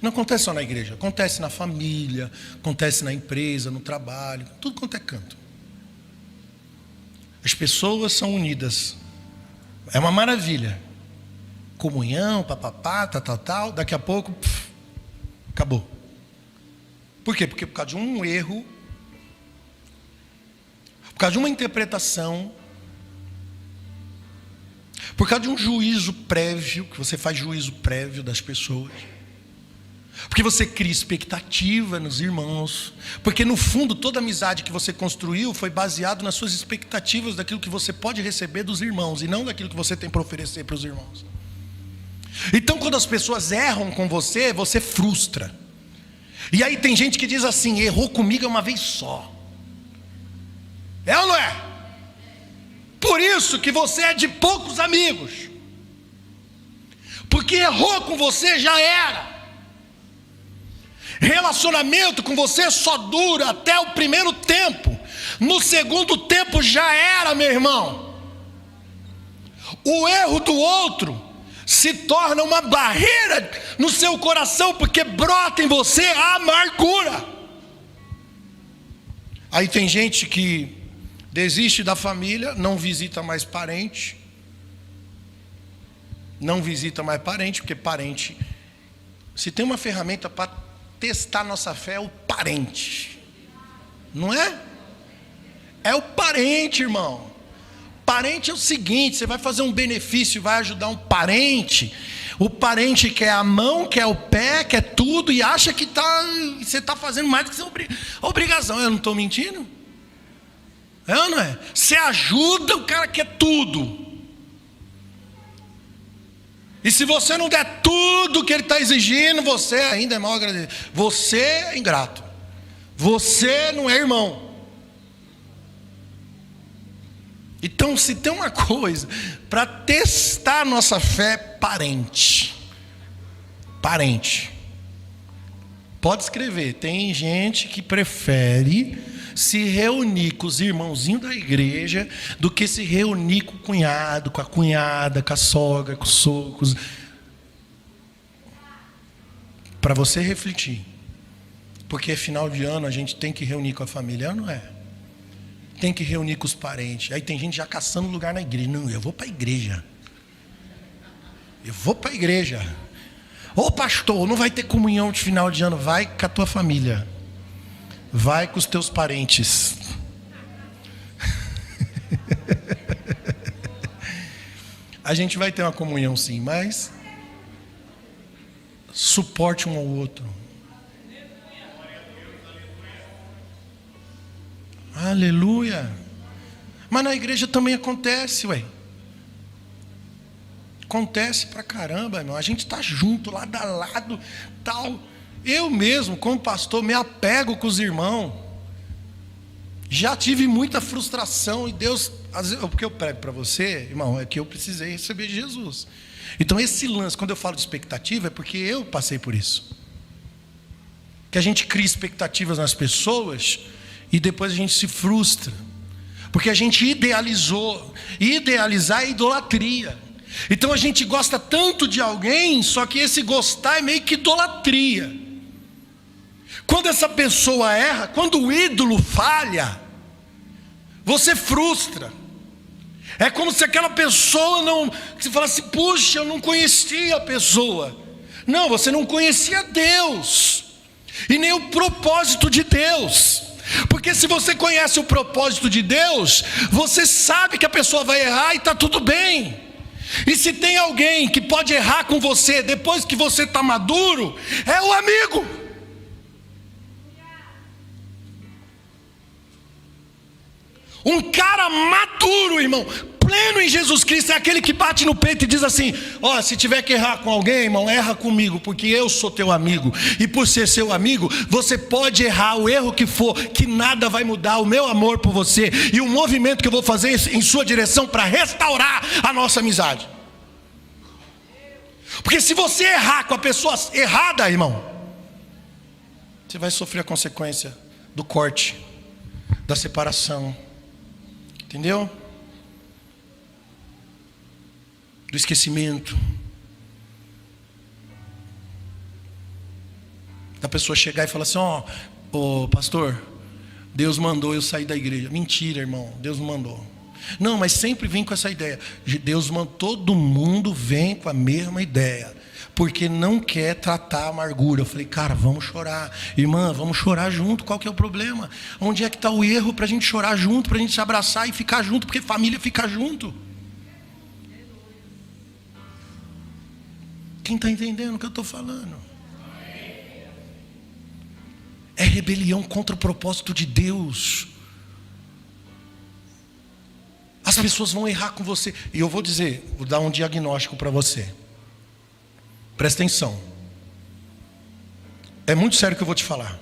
Não acontece só na igreja, acontece na família, acontece na empresa, no trabalho, tudo quanto é canto. As pessoas são unidas, é uma maravilha. Comunhão, papapá, tal, daqui a pouco, acabou. Por quê? Porque por causa de um erro, por causa de uma interpretação, por causa de um juízo prévio, que você faz juízo prévio das pessoas, porque você cria expectativa nos irmãos, porque no fundo toda amizade que você construiu foi baseado nas suas expectativas daquilo que você pode receber dos irmãos, e não daquilo que você tem para oferecer para os irmãos. Então quando as pessoas erram com você, você frustra. E aí tem gente que diz assim: errou comigo uma vez só. É ou não é? Por isso que você é de poucos amigos, porque errou com você, já era. Relacionamento com você só dura até o primeiro tempo. No segundo tempo já era, meu irmão. O erro do outro se torna uma barreira no seu coração, porque brota em você a amargura. Aí tem gente que Desiste da família, não visita mais parente. Não visita mais parente, porque parente... Se tem uma ferramenta para testar nossa fé, é o parente. Não é? É o parente, irmão. Parente é o seguinte: você vai fazer um benefício, vai ajudar um parente. O parente quer a mão, quer o pé, quer tudo, e acha que você está fazendo mais do que sua obrigação. Eu não estou mentindo? É ou não é? Você ajuda, o cara quer tudo. E se você não der tudo que ele está exigindo, você ainda é mal agradecido. Você é ingrato. Você não é irmão. Então, se tem uma coisa para testar nossa fé, parente. Parente. Pode escrever. Tem gente que prefere se reunir com os irmãozinhos da igreja do que se reunir com o cunhado, com a cunhada, com a sogra, com os sogros. Para você refletir. Porque final de ano a gente tem que reunir com a família, não é? Tem que reunir com os parentes. Aí tem gente já caçando lugar na igreja. Não, eu vou para a igreja. Eu vou para a igreja. Ô pastor, não vai ter comunhão de final de ano. Vai com a tua família. Vai com os teus parentes. A gente vai ter uma comunhão sim, mas suporte um ao outro. Aleluia. Mas na igreja também acontece, ué. Acontece pra caramba, irmão. A gente está junto, lado a lado, tal. Eu mesmo, como pastor, me apego com os irmãos. Já tive muita frustração. E Deus, às vezes, o que eu prego para você, irmão, é que eu precisei receber de Jesus. Então esse lance, quando eu falo de expectativa, é porque eu passei por isso. Que a gente cria expectativas nas pessoas e depois a gente se frustra. Porque a gente idealizou. E idealizar é idolatria. Então a gente gosta tanto de alguém, só que esse gostar é meio que idolatria. Quando essa pessoa erra, quando o ídolo falha, você frustra. É como se aquela pessoa não... Você fala assim, puxa, eu não conhecia a pessoa. Não, você não conhecia Deus. E nem o propósito de Deus. Porque se você conhece o propósito de Deus, você sabe que a pessoa vai errar e está tudo bem. E se tem alguém que pode errar com você depois que você está maduro, é o amigo. Um cara maduro, irmão, pleno em Jesus Cristo, é aquele que bate no peito e diz assim: ó, se tiver que errar com alguém, irmão, erra comigo, porque eu sou teu amigo. E por ser seu amigo, você pode errar o erro que for, que nada vai mudar o meu amor por você e o movimento que eu vou fazer em sua direção para restaurar a nossa amizade. Porque se você errar com a pessoa errada, irmão, você vai sofrer a consequência do corte, da separação. Entendeu? Do esquecimento. Da pessoa chegar e falar assim: ó, pastor, Deus mandou eu sair da igreja. Mentira, irmão, Deus não mandou. Não, mas sempre vem com essa ideia. Deus mandou, todo mundo vem com a mesma ideia. Porque não quer tratar a amargura. Eu falei, cara, vamos chorar. Irmã, vamos chorar junto. Qual que é o problema? Onde é que está o erro para a gente chorar junto, para a gente se abraçar e ficar junto? Porque família fica junto. Quem está entendendo o que eu estou falando? É rebelião contra o propósito de Deus. As pessoas vão errar com você. E eu vou dar um diagnóstico para você. Presta atenção. É muito sério o que eu vou te falar.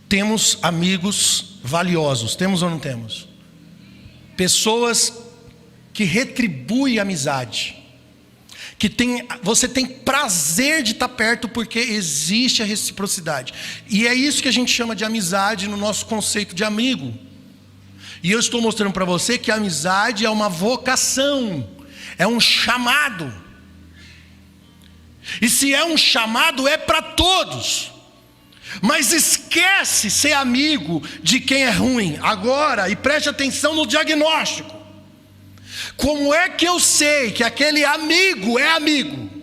Temos amigos valiosos. Temos ou não temos? Pessoas que retribuem a amizade. Você tem prazer de estar perto porque existe a reciprocidade. E é isso que a gente chama de amizade no nosso conceito de amigo. E eu estou mostrando para você que a amizade é uma vocação. É um chamado. E se é um chamado, é para todos. mas esquece ser amigo de quem é ruim. Agora, e preste atenção no diagnóstico. Como é que eu sei que aquele amigo é amigo?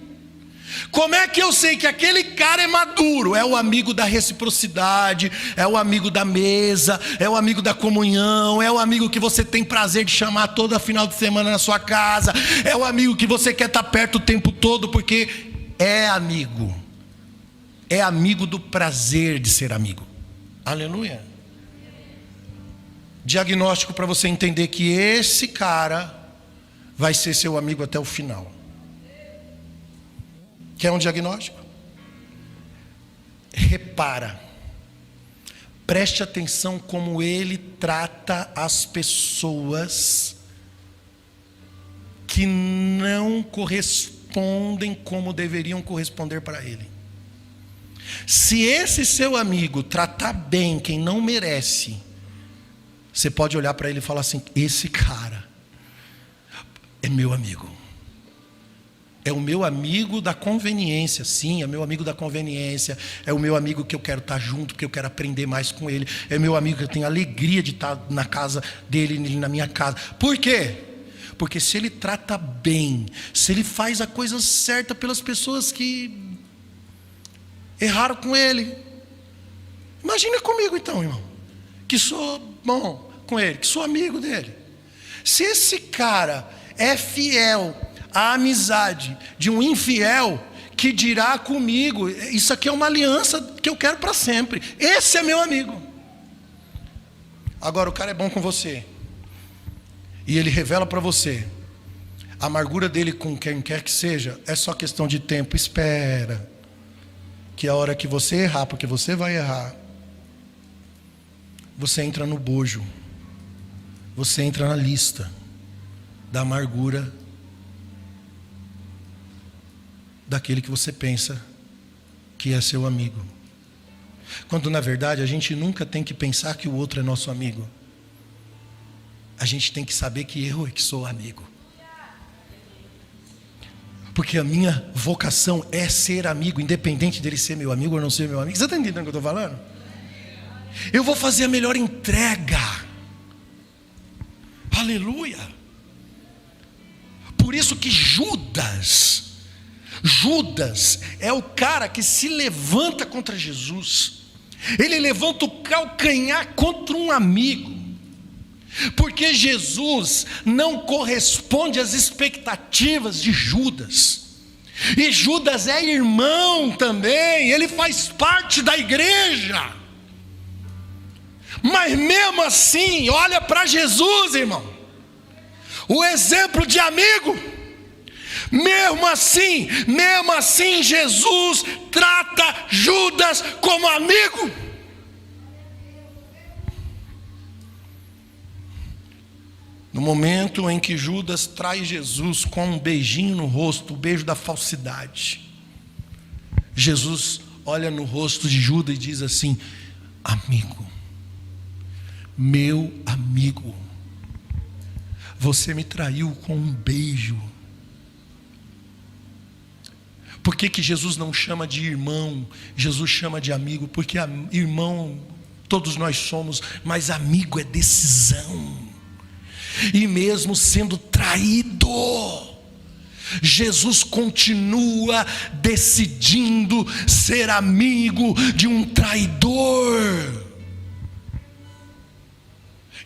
Como é que eu sei que aquele cara é maduro? É o amigo da reciprocidade, é o amigo da mesa, é o amigo da comunhão, é o amigo que você tem prazer de chamar todo final de semana na sua casa, é o amigo que você quer estar perto o tempo todo, porque é amigo. É amigo do prazer de ser amigo. Aleluia. Diagnóstico para você entender que esse cara vai ser seu amigo até o final. Quer um diagnóstico? Repara, preste atenção como ele trata as pessoas que não correspondem como deveriam corresponder para ele. Se esse seu amigo tratar bem quem não merece, você pode olhar para ele e falar assim: esse cara é meu amigo. É o meu amigo da conveniência, sim, é meu amigo da conveniência. É o meu amigo que eu quero estar junto, porque eu quero aprender mais com ele. É meu amigo que eu tenho alegria de estar na casa dele, na minha casa. Por quê? Porque se ele trata bem, se ele faz a coisa certa pelas pessoas que erraram com ele. Imagina comigo então, irmão, que sou bom com ele, que sou amigo dele. Se esse cara é fiel a amizade de um infiel, que dirá comigo? Isso aqui é uma aliança que eu quero para sempre. Esse é meu amigo. Agora o cara é bom com você, e ele revela para você a amargura dele com quem quer que seja. É só questão de tempo. Espera, que a hora que você errar, porque você vai errar, você entra no bojo, você entra na lista da amargura daquele que você pensa que é seu amigo. Quando na verdade a gente nunca tem que pensar que o outro é nosso amigo. A gente tem que saber que eu é que sou amigo. Porque a minha vocação é ser amigo, independente dele ser meu amigo ou não ser meu amigo. Você está entendendo o que eu estou falando? Eu vou fazer a melhor entrega. Aleluia. Por isso que Judas é o cara que se levanta contra Jesus. Ele levanta o calcanhar contra um amigo, porque Jesus não corresponde às expectativas de Judas. E Judas é irmão também, ele faz parte da igreja. Mas mesmo assim, olha para Jesus, irmão, o exemplo de amigo. Mesmo assim, Jesus trata Judas como amigo. No momento em que Judas traz Jesus com um beijinho no rosto, o beijo da falsidade, Jesus olha no rosto de Judas e diz assim: amigo, meu amigo, você me traiu com um beijo. Por que Jesus não chama de irmão? Jesus chama de amigo, porque irmão todos nós somos, mas amigo é decisão. E mesmo sendo traído, Jesus continua decidindo ser amigo de um traidor.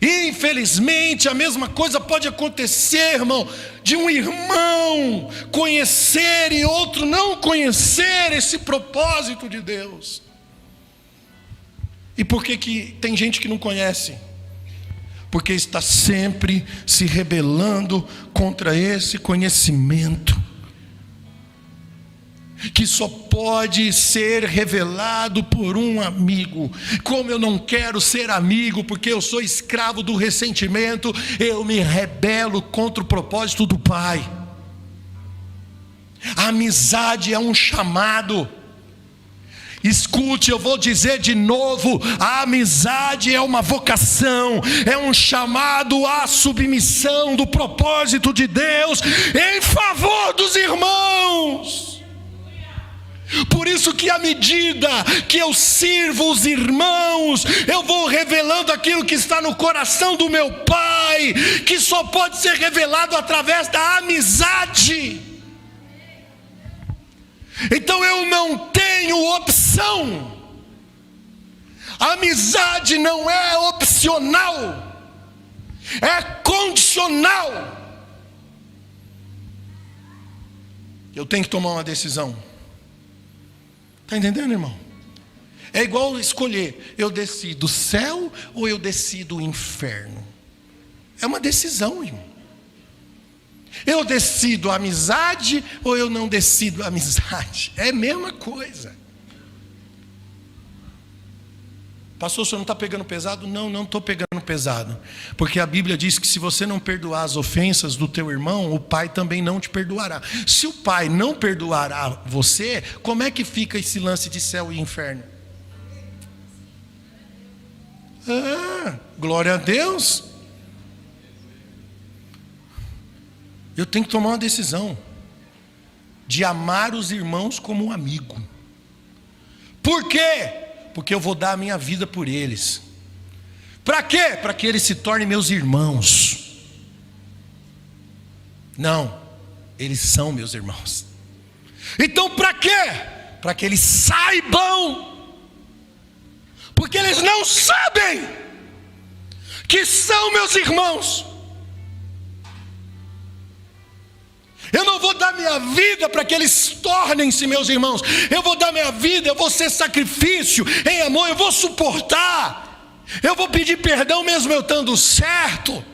Infelizmente a mesma coisa pode acontecer, irmão, de um irmão conhecer e outro não conhecer esse propósito de Deus. E por que tem gente que não conhece? Porque está sempre se rebelando contra esse conhecimento, que só pode ser revelado por um amigo. Como eu não quero ser amigo, porque eu sou escravo do ressentimento, eu me rebelo contra o propósito do Pai. A amizade é um chamado. Escute, eu vou dizer de novo: a amizade é uma vocação, é um chamado à submissão do propósito de Deus em favor dos irmãos. Por isso que à medida que eu sirvo os irmãos, eu vou revelando aquilo que está no coração do meu Pai, que só pode ser revelado através da amizade. Então eu não tenho opção. A amizade não é opcional, é condicional. Eu tenho que tomar uma decisão. Está entendendo, irmão? É igual escolher: eu decido o céu ou eu decido o inferno. É uma decisão, irmão. Eu decido a amizade ou eu não decido a amizade. É a mesma coisa. Pastor, o senhor não está pegando pesado? Não estou pegando pesado. Porque a Bíblia diz que se você não perdoar as ofensas do teu irmão, o pai também não te perdoará. Se o pai não perdoará você, como é que fica esse lance de céu e inferno? Glória a Deus. Eu tenho que tomar uma decisão de amar os irmãos como um amigo. Por quê? Porque eu vou dar a minha vida por eles. Para quê? Para que eles se tornem meus irmãos. Não, eles são meus irmãos. Então para quê? Para que eles saibam, porque eles não sabem que são meus irmãos. Eu não vou dar minha vida para que eles tornem-se meus irmãos. Eu vou dar minha vida, eu vou ser sacrifício em amor, eu vou suportar. Eu vou pedir perdão mesmo eu estando certo.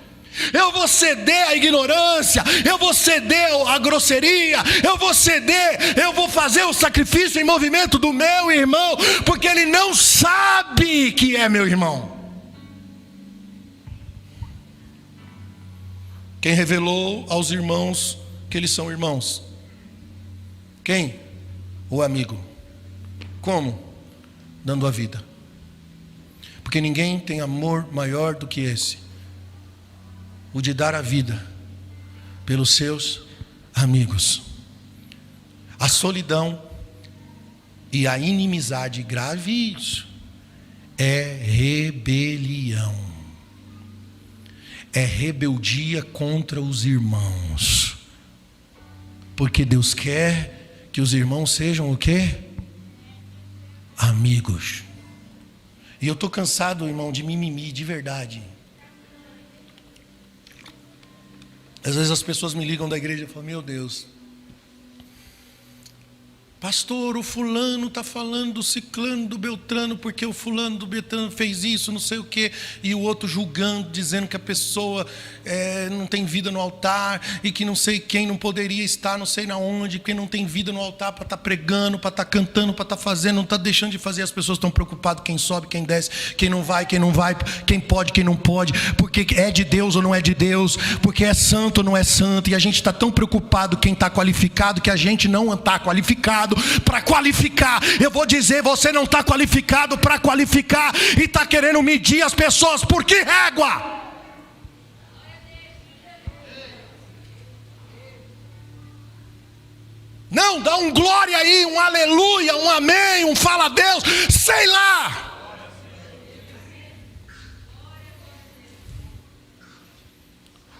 Eu vou ceder à ignorância, eu vou ceder à grosseria, eu vou fazer o sacrifício em movimento do meu irmão, porque ele não sabe que é meu irmão. Quem revelou aos irmãos que eles são irmãos? Quem? O amigo. Como? Dando a vida. Porque ninguém tem amor maior do que esse, o de dar a vida pelos seus amigos. A solidão e a inimizade, grave isso, é rebelião. É rebeldia contra os irmãos. Porque Deus quer que os irmãos sejam o quê? Amigos. E eu estou cansado, irmão, de mimimi, de verdade. Às vezes as pessoas me ligam da igreja e falam: meu Deus, pastor, o fulano está falando do ciclano, do beltrano, porque o fulano do beltrano fez isso, não sei o quê. E o outro julgando, dizendo que a pessoa não tem vida no altar, e que não sei quem não poderia estar não sei na onde, que não tem vida no altar para estar pregando, para estar cantando, para estar fazendo, não está deixando de fazer. As pessoas estão preocupadas quem sobe, quem desce, quem não vai, quem pode, quem não pode, porque é de Deus ou não é de Deus, porque é santo ou não é santo. E a gente está tão preocupado quem está qualificado, que a gente não está qualificado para qualificar. Eu vou dizer, você não está qualificado para qualificar, e está querendo medir as pessoas por que régua? Não, dá um glória aí, um aleluia, um amém, um fala a Deus, sei lá.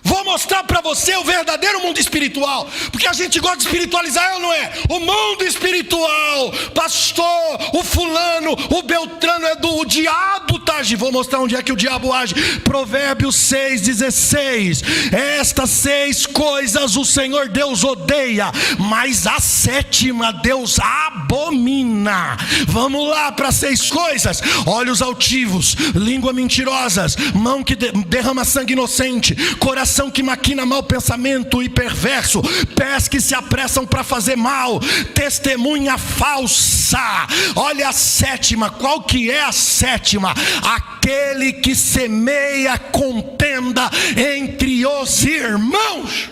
Vou mostrar para você o verdadeiro mundo espiritual, porque a gente gosta de espiritualizar, ou não é? O mundo espiritual, pastor, o fulano, o beltrano é do diabo, tá? Vou mostrar onde é que o diabo age. Provérbios 6:16. Estas 6 coisas o Senhor Deus odeia, mas a 7ª Deus abomina. Vamos lá para 6 coisas: olhos altivos, língua mentirosas, mão que derrama sangue inocente, coração que maquina mau pensamento e perverso, pés que se apressam para fazer mal, testemunha falsa. Olha a 7ª, qual que é a 7ª? Aquele que semeia contenda entre os irmãos.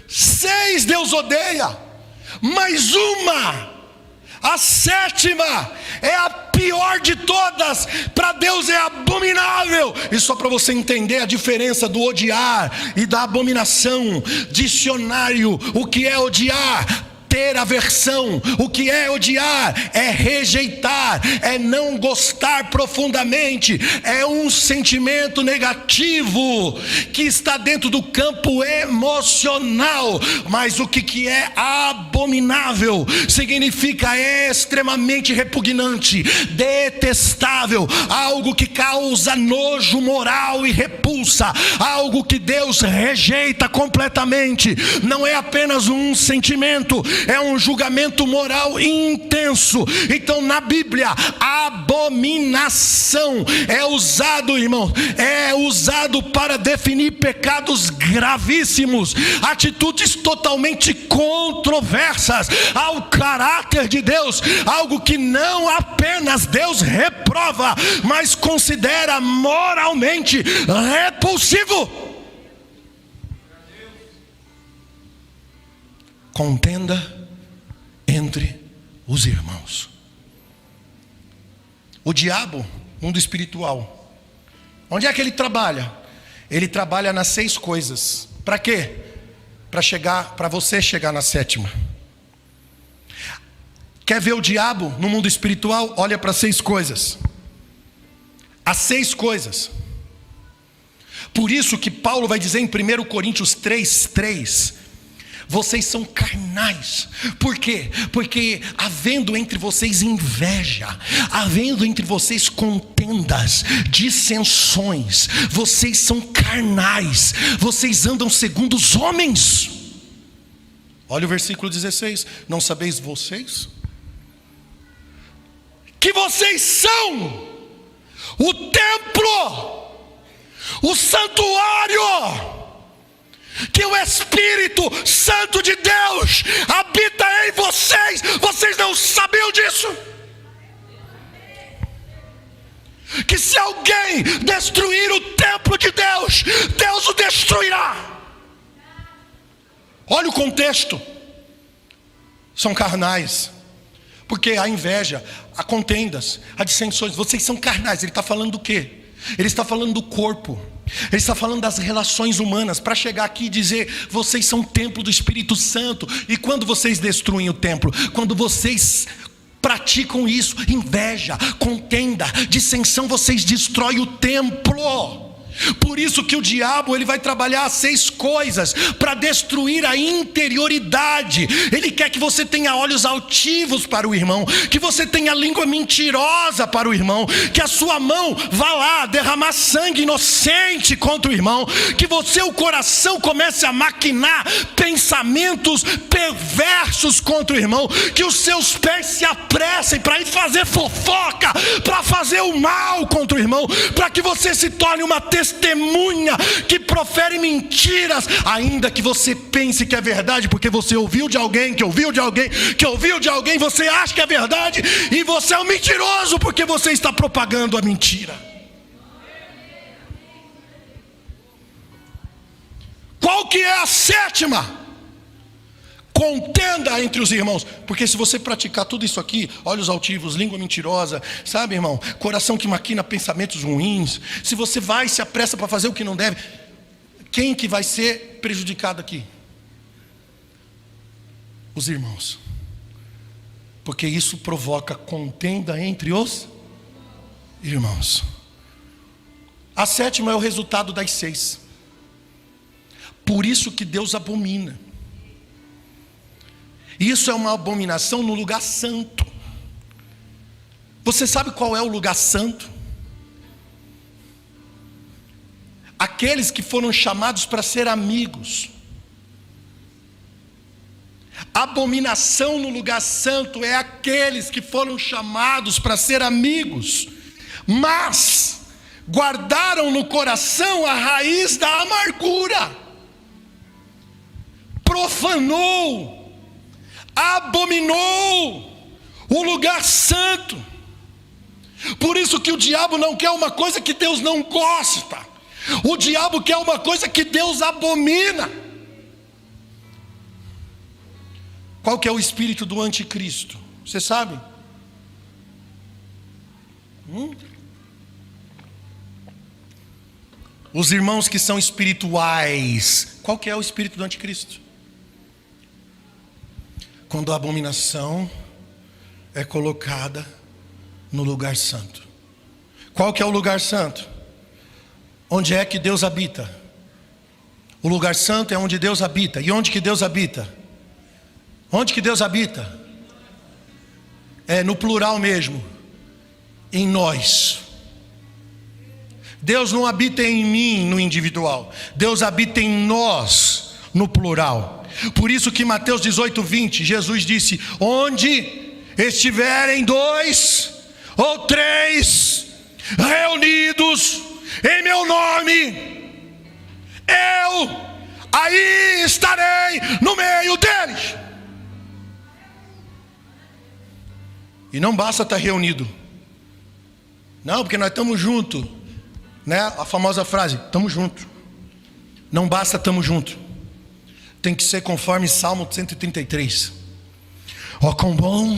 6 Deus odeia, mais uma, a 7ª, é a pior de todas. Para Deus é abominável. E só para você entender a diferença do odiar e da abominação, dicionário, o que é odiar? ter aversão. O que é odiar? É rejeitar, é não gostar profundamente, é um sentimento negativo que está dentro do campo emocional. Mas o que é abominável significa extremamente repugnante, detestável, algo que causa nojo moral e repulsa, algo que Deus rejeita completamente. Não é apenas um sentimento, é um julgamento moral intenso. Então na Bíblia, abominação é usado, irmão, é usado para definir pecados gravíssimos, atitudes totalmente controversas ao caráter de Deus, algo que não apenas Deus reprova, mas considera moralmente repulsivo. Contenda entre os irmãos. O diabo, mundo espiritual, onde é que ele trabalha? Ele trabalha nas 6 coisas. Para quê? Para você chegar na 7ª. Quer ver o diabo no mundo espiritual? Olha para 6 coisas. As 6 coisas. Por isso que Paulo vai dizer em 1 Coríntios 3:3, vocês são carnais. Por quê? Porque havendo entre vocês inveja, havendo entre vocês contendas, dissensões, vocês são carnais, vocês andam segundo os homens. Olha o versículo 16: não sabeis vocês que vocês são o templo, o santuário, que o Espírito Santo de Deus habita em vocês? Vocês não sabiam disso? Que se alguém destruir o templo de Deus, Deus o destruirá. Olha o contexto. São carnais, porque há inveja, há contendas, há dissensões. Vocês são carnais. Ele está falando do quê? Ele está falando do corpo. Ele está falando das relações humanas, para chegar aqui e dizer: vocês são templo do Espírito Santo. E quando vocês destruem o templo, quando vocês praticam isso, inveja, contenda, dissensão, vocês destroem o templo. Por isso que o diabo, ele vai trabalhar as 6 coisas para destruir a interioridade. Ele quer que você tenha olhos altivos para o irmão, que você tenha língua mentirosa para o irmão, que a sua mão vá lá derramar sangue inocente contra o irmão, que você, o coração, comece a maquinar pensamentos perversos contra o irmão, que os seus pés se apressem para ir fazer fofoca, para fazer o mal contra o irmão, para que você se torne uma testemunha que profere mentiras, ainda que você pense que é verdade, porque você ouviu de alguém, que ouviu de alguém, que ouviu de alguém, você acha que é verdade, e você é um mentiroso, porque você está propagando a mentira. Qual que é a 7ª? Contenda entre os irmãos. Porque se você praticar tudo isso aqui, olhos altivos, língua mentirosa, sabe, irmão, coração que maquina pensamentos ruins, se você vai e se apressa para fazer o que não deve, quem que vai ser prejudicado aqui? Os irmãos. Porque isso provoca contenda entre os irmãos. A 7ª é o resultado das 6. Por isso que Deus abomina. Isso é uma abominação no lugar santo. Você sabe qual é o lugar santo? Aqueles que foram chamados para ser amigos. Abominação no lugar santo é aqueles que foram chamados para ser amigos, mas guardaram no coração a raiz da amargura. Profanou, abominou o lugar santo. Por isso que o diabo não quer uma coisa que Deus não gosta. O diabo quer uma coisa que Deus abomina. Qual que é o espírito do anticristo? Você sabe? Os irmãos que são espirituais, qual que é o espírito do anticristo? quando a abominação é colocada no lugar santo. Qual que é o lugar santo? Onde é que Deus habita? O lugar santo é onde Deus habita. E onde que Deus habita? Onde que Deus habita? É no plural mesmo. Em nós. Deus não habita em mim no individual. Deus habita em nós no plural. Por isso que Mateus 18:20, Jesus disse: onde estiverem 2 ou 3 reunidos em meu nome, eu aí estarei no meio deles. E não basta estar reunido. Não, porque nós estamos juntos, né? A famosa frase, estamos juntos. Não basta estamos juntos. Tem que ser conforme Salmo 133. Ó, quão bom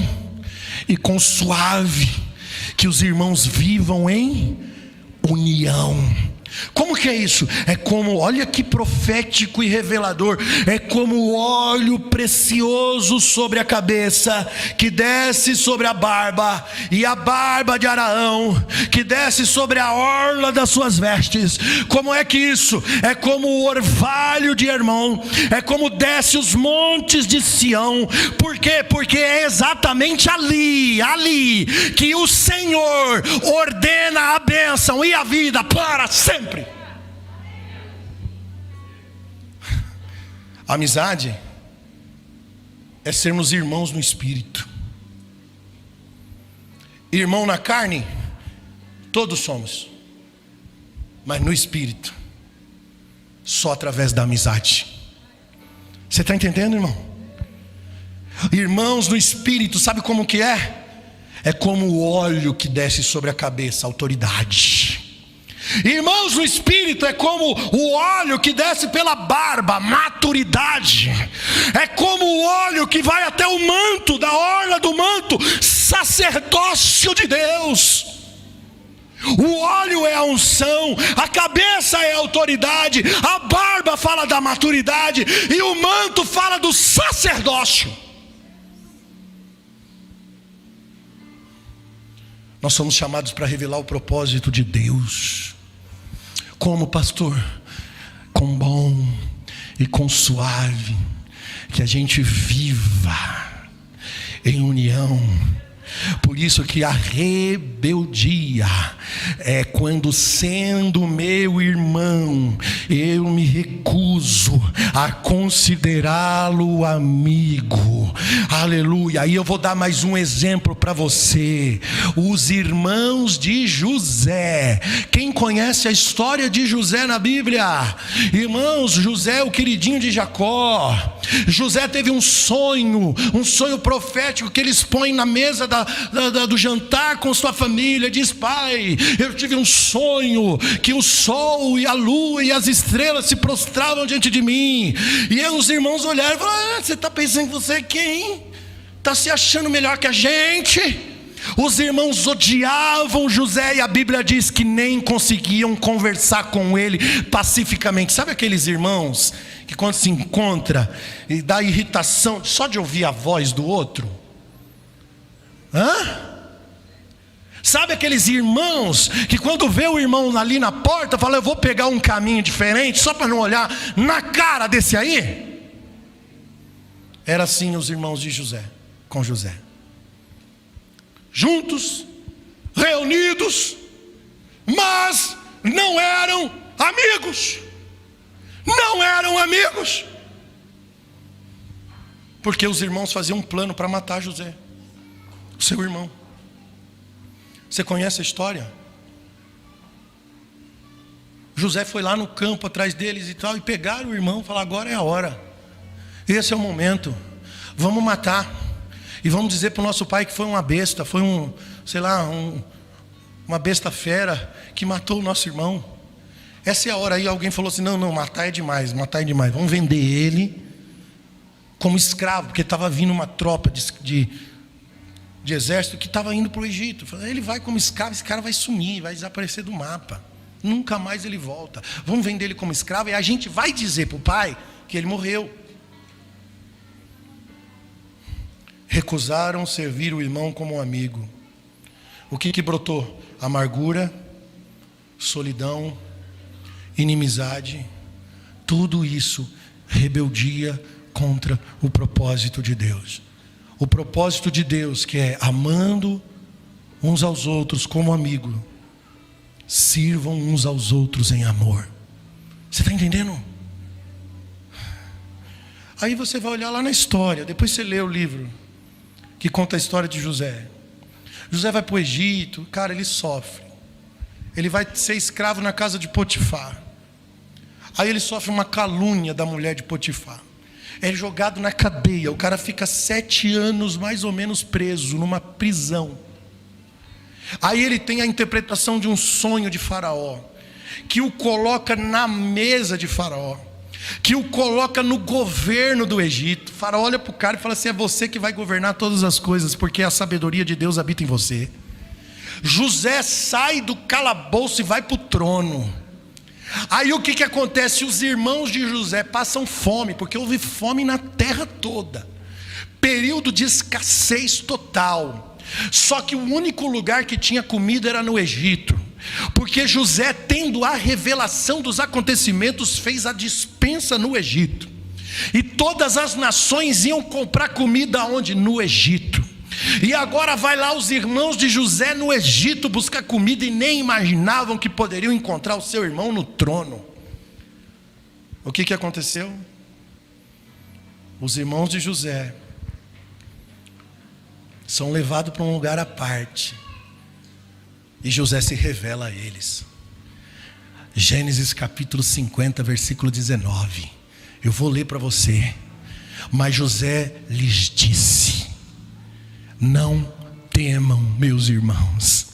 e quão suave que os irmãos vivam em união. Como que é isso? É como, olha que profético e revelador. É como o óleo precioso sobre a cabeça, que desce sobre a barba, e a barba de Araão, que desce sobre a orla das suas vestes. Como é que isso? É como o orvalho de Hermon. É como desce os montes de Sião. Por quê? Porque é exatamente ali que o Senhor ordena a bênção e a vida para sempre. Amizade é sermos irmãos no espírito. Irmão na carne, todos somos, mas no espírito, só através da amizade. Você está entendendo, irmão? Irmãos no espírito, sabe como que é? É como o óleo que desce sobre a cabeça, autoridade. Irmãos no espírito é como o óleo que desce pela barba, maturidade. É como o óleo que vai até o manto, da orla do manto, sacerdócio de Deus. O óleo é a unção, a cabeça é a autoridade, a barba fala da maturidade e o manto fala do sacerdócio. Nós somos chamados para revelar o propósito de Deus. Como, pastor? Com bom e com suave, que a gente viva em união. Por isso que a rebeldia é quando, sendo meu irmão, eu me recuso a considerá-lo amigo. Aleluia. Aí eu vou dar mais um exemplo para você. Os irmãos de José. Quem conhece a história de José na Bíblia? Irmãos, José é o queridinho de Jacó. José teve um sonho profético que eles põem na mesa do jantar com sua família. Diz: pai, eu tive um sonho que o sol e a lua e as estrelas se prostravam diante de mim. E aí os irmãos olharam e falaram: você está pensando que você é quem? Está se achando melhor que a gente? Os irmãos odiavam José e a Bíblia diz que nem conseguiam conversar com ele pacificamente. Sabe aqueles irmãos que quando se encontra e dá irritação só de ouvir a voz do outro? Sabe aqueles irmãos que quando vê o irmão ali na porta fala: eu vou pegar um caminho diferente só para não olhar na cara desse aí? Era assim os irmãos de José com José, juntos, reunidos, mas não eram amigos. Não eram amigos, porque os irmãos faziam um plano para matar José, o seu irmão. Você conhece a história? José foi lá no campo atrás deles e tal, e pegaram o irmão e falaram: agora é a hora, esse é o momento, vamos matar. E vamos dizer para o nosso pai que foi uma besta, foi uma besta fera que matou o nosso irmão. Essa é a hora. Aí alguém falou assim: não, matar é demais, vamos vender ele como escravo, porque estava vindo uma tropa de exército que estava indo para o Egito. Ele vai como escravo, esse cara vai sumir, vai desaparecer do mapa, nunca mais ele volta. Vamos vender ele como escravo e a gente vai dizer para o pai que ele morreu. recusaram servir o irmão como um amigo. O que brotou? Amargura, solidão, inimizade, tudo isso, rebeldia contra o propósito de Deus. O propósito de Deus, que é amando uns aos outros como amigo, sirvam uns aos outros em amor. Você está entendendo? Aí você vai olhar lá na história, depois você lê o livro que conta a história de José. José vai para o Egito, cara, ele sofre. Ele vai ser escravo na casa de Potifar. Aí ele sofre uma calúnia da mulher de Potifar. É jogado na cadeia. O cara fica 7 anos mais ou menos preso numa prisão. Aí ele tem a interpretação de um sonho de Faraó, que o coloca na mesa de Faraó, que o coloca no governo do Egito. Faraó olha para o cara e fala assim: é você que vai governar todas as coisas, porque a sabedoria de Deus habita em você. José sai do calabouço e vai para o trono. Aí o que acontece? Os irmãos de José passam fome, porque houve fome na terra toda, período de escassez total. Só que o único lugar que tinha comida era no Egito, porque José, tendo a revelação dos acontecimentos, fez a despensa no Egito. E todas as nações iam comprar comida onde? No Egito. E agora vai lá os irmãos de José no Egito buscar comida, e nem imaginavam que poderiam encontrar o seu irmão no trono. O que aconteceu? Os irmãos de José são levados para um lugar à parte, e José se revela a eles. Gênesis capítulo 50, versículo 19. Eu vou ler para você. Mas José lhes disse: não temam, meus irmãos,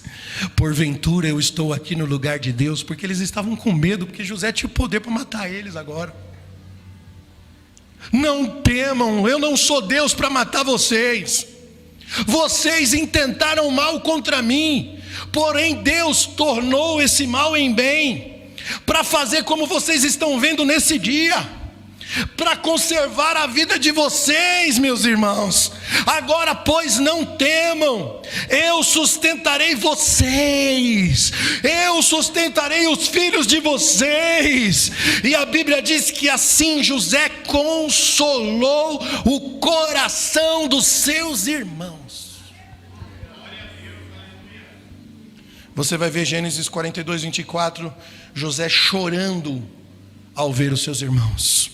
porventura eu estou aqui no lugar de Deus. Porque eles estavam com medo, porque José tinha o poder para matar eles agora. Não temam, eu não sou Deus para matar vocês. Vocês intentaram mal contra mim, porém Deus tornou esse mal em bem, para fazer como vocês estão vendo nesse dia, para conservar a vida de vocês, meus irmãos. Agora, pois, não temam, eu sustentarei vocês, eu sustentarei os filhos de vocês. E a Bíblia diz que assim José consolou o coração dos seus irmãos. Você vai ver Gênesis 42, 24, José chorando ao ver os seus irmãos.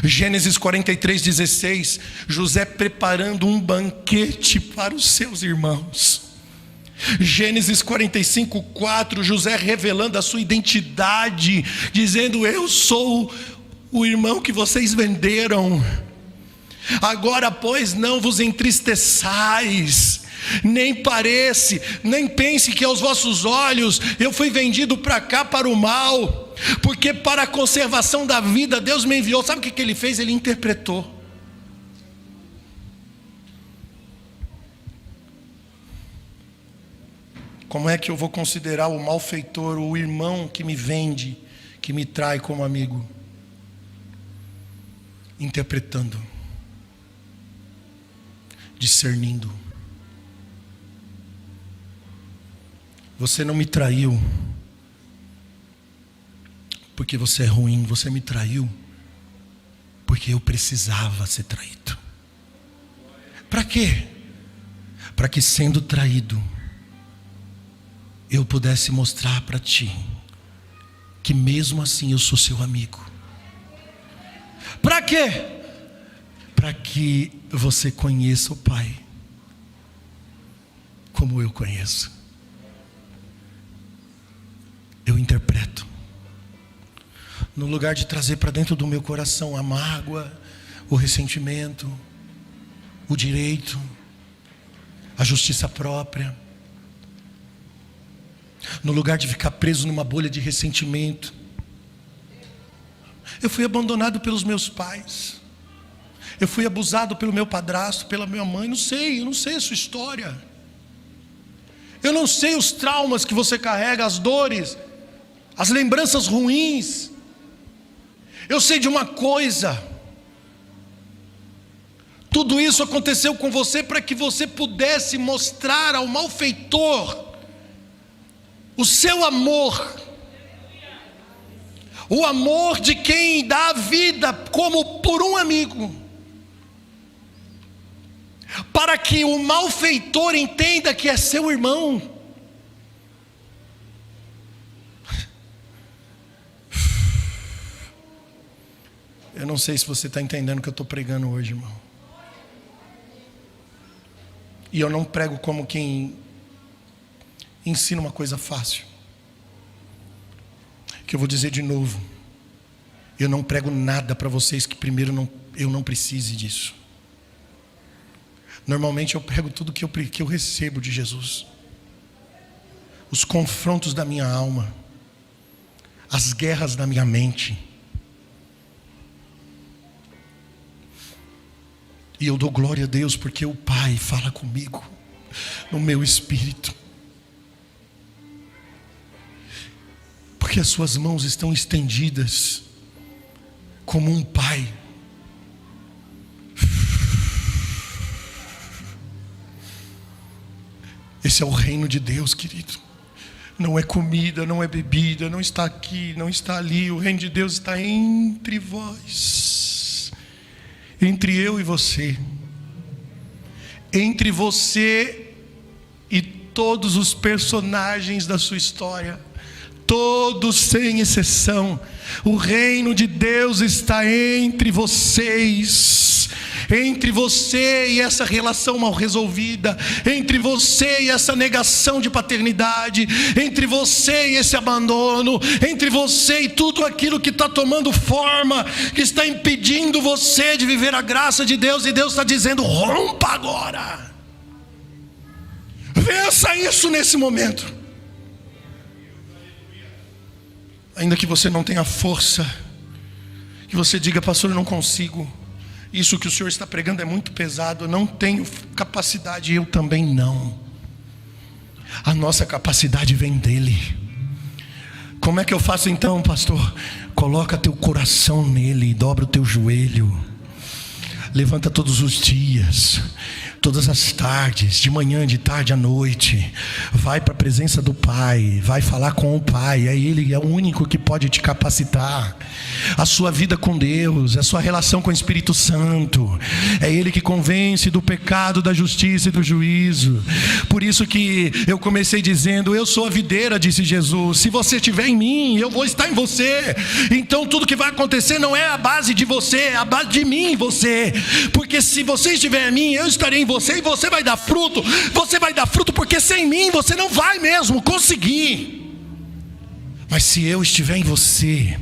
Gênesis 43, 16, José preparando um banquete para os seus irmãos. Gênesis 45, 4, José revelando a sua identidade, dizendo: eu sou o irmão que vocês venderam. Agora, pois, não vos entristeçais, nem pense que aos vossos olhos eu fui vendido para cá para o mal, porque para a conservação da vida Deus me enviou. Sabe o que ele fez? Ele interpretou. Como é que eu vou considerar o malfeitor, o irmão que me vende, que me trai como amigo? Interpretando, discernindo. Você não me traiu porque você é ruim, você me traiu porque eu precisava ser traído. Para quê? Para que, sendo traído, eu pudesse mostrar para ti que mesmo assim eu sou seu amigo. Para quê? Para que você conheça o Pai como eu conheço. Eu interpreto. No lugar de trazer para dentro do meu coração a mágoa, o ressentimento, o direito, a justiça própria, no lugar de ficar preso numa bolha de ressentimento. Eu fui abandonado pelos meus pais, eu fui abusado pelo meu padrasto, pela minha mãe. Eu não sei a sua história, eu não sei os traumas que você carrega, as dores, as lembranças ruins. Eu sei de uma coisa: Tudo isso aconteceu com você para que você pudesse mostrar ao malfeitor o seu amor. O amor de quem dá a vida como por um amigo. Para que o malfeitor entenda que é seu irmão. Eu não sei se você está entendendo o que eu estou pregando hoje, irmão. E eu não prego como quem ensina uma coisa fácil. Que eu vou dizer de novo. Eu não prego nada para vocês que primeiro eu não precise disso. Normalmente eu prego tudo que eu recebo de Jesus. Os confrontos da minha alma. As guerras da minha mente. E eu dou glória a Deus porque o Pai fala comigo no meu espírito. Porque as suas mãos estão estendidas como um pai. Esse é o reino de Deus, querido. Não é comida, não é bebida, não está aqui, não está ali. O reino de Deus está entre vós, entre eu e você, entre você e todos os personagens da sua história. Todos sem exceção. O reino de Deus está entre vocês. Entre você e essa relação mal resolvida. Entre você e essa negação de paternidade. Entre você e esse abandono. Entre você e tudo aquilo que está tomando forma, que está impedindo você de viver a graça de Deus. E Deus está dizendo: rompa agora. Vença isso nesse momento. Ainda que você não tenha força, que você diga: pastor, eu não consigo, isso que o senhor está pregando é muito pesado, eu não tenho capacidade. Eu também não. A nossa capacidade vem dele. Como é que eu faço então, pastor? Coloca teu coração nele, dobra o teu joelho, levanta todos os dias, todas as tardes, de manhã, de tarde, à noite. Vai para a presença do Pai, vai falar com o Pai. É Ele, é o único que pode te capacitar. A sua vida com Deus, a sua relação com o Espírito Santo, é Ele que convence do pecado, da justiça e do juízo. Por isso que eu comecei dizendo: eu sou a videira, disse Jesus. Se você estiver em mim, eu vou estar em você. Então tudo que vai acontecer não é a base de você, é a base de mim em você. Porque se você estiver em mim, eu estarei em você, e você vai dar fruto. Você vai dar fruto porque sem mim você não vai mesmo conseguir. Mas se eu estiver em você,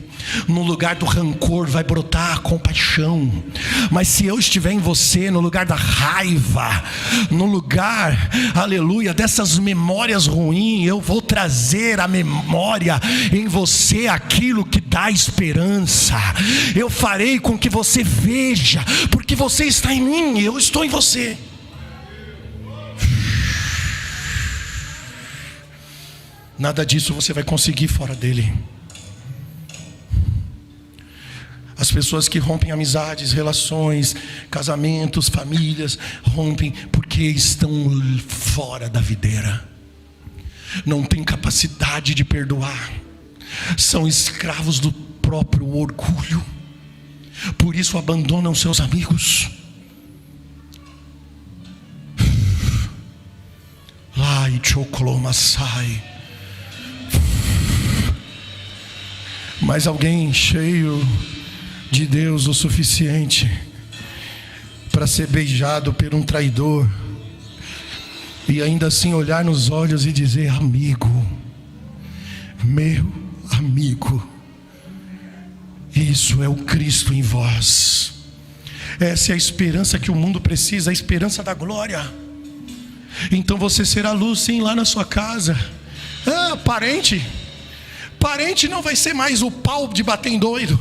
no lugar do rancor vai brotar a compaixão. Mas se eu estiver em você, no lugar da raiva, no lugar, aleluia, dessas memórias ruins, eu vou trazer a memória em você aquilo que dá esperança. Eu farei com que você veja, porque você está em mim e eu estou em você. Nada disso você vai conseguir fora dele. As pessoas que rompem amizades, relações, casamentos, famílias, rompem porque estão fora da videira. Não têm capacidade de perdoar. São escravos do próprio orgulho. Por isso abandonam seus amigos. Lai chokolomasai. Mas alguém cheio de Deus o suficiente para ser beijado por um traidor e ainda assim olhar nos olhos e dizer: amigo, meu amigo. Isso é o Cristo em vós. Essa é a esperança que o mundo precisa, a esperança da glória. Então você será luz sim lá na sua casa. Parente não vai ser mais o pau de bater em doido.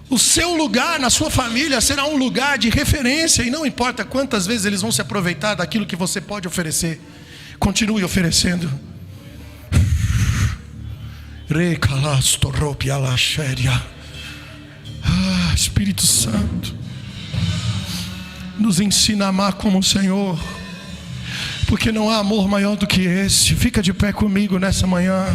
O seu lugar na sua família será um lugar de referência. E não importa quantas vezes eles vão se aproveitar daquilo que você pode oferecer, continue oferecendo. Espírito Santo, Nos ensina a amar como o Senhor, porque não há amor maior do que esse. Fica de pé comigo nessa manhã.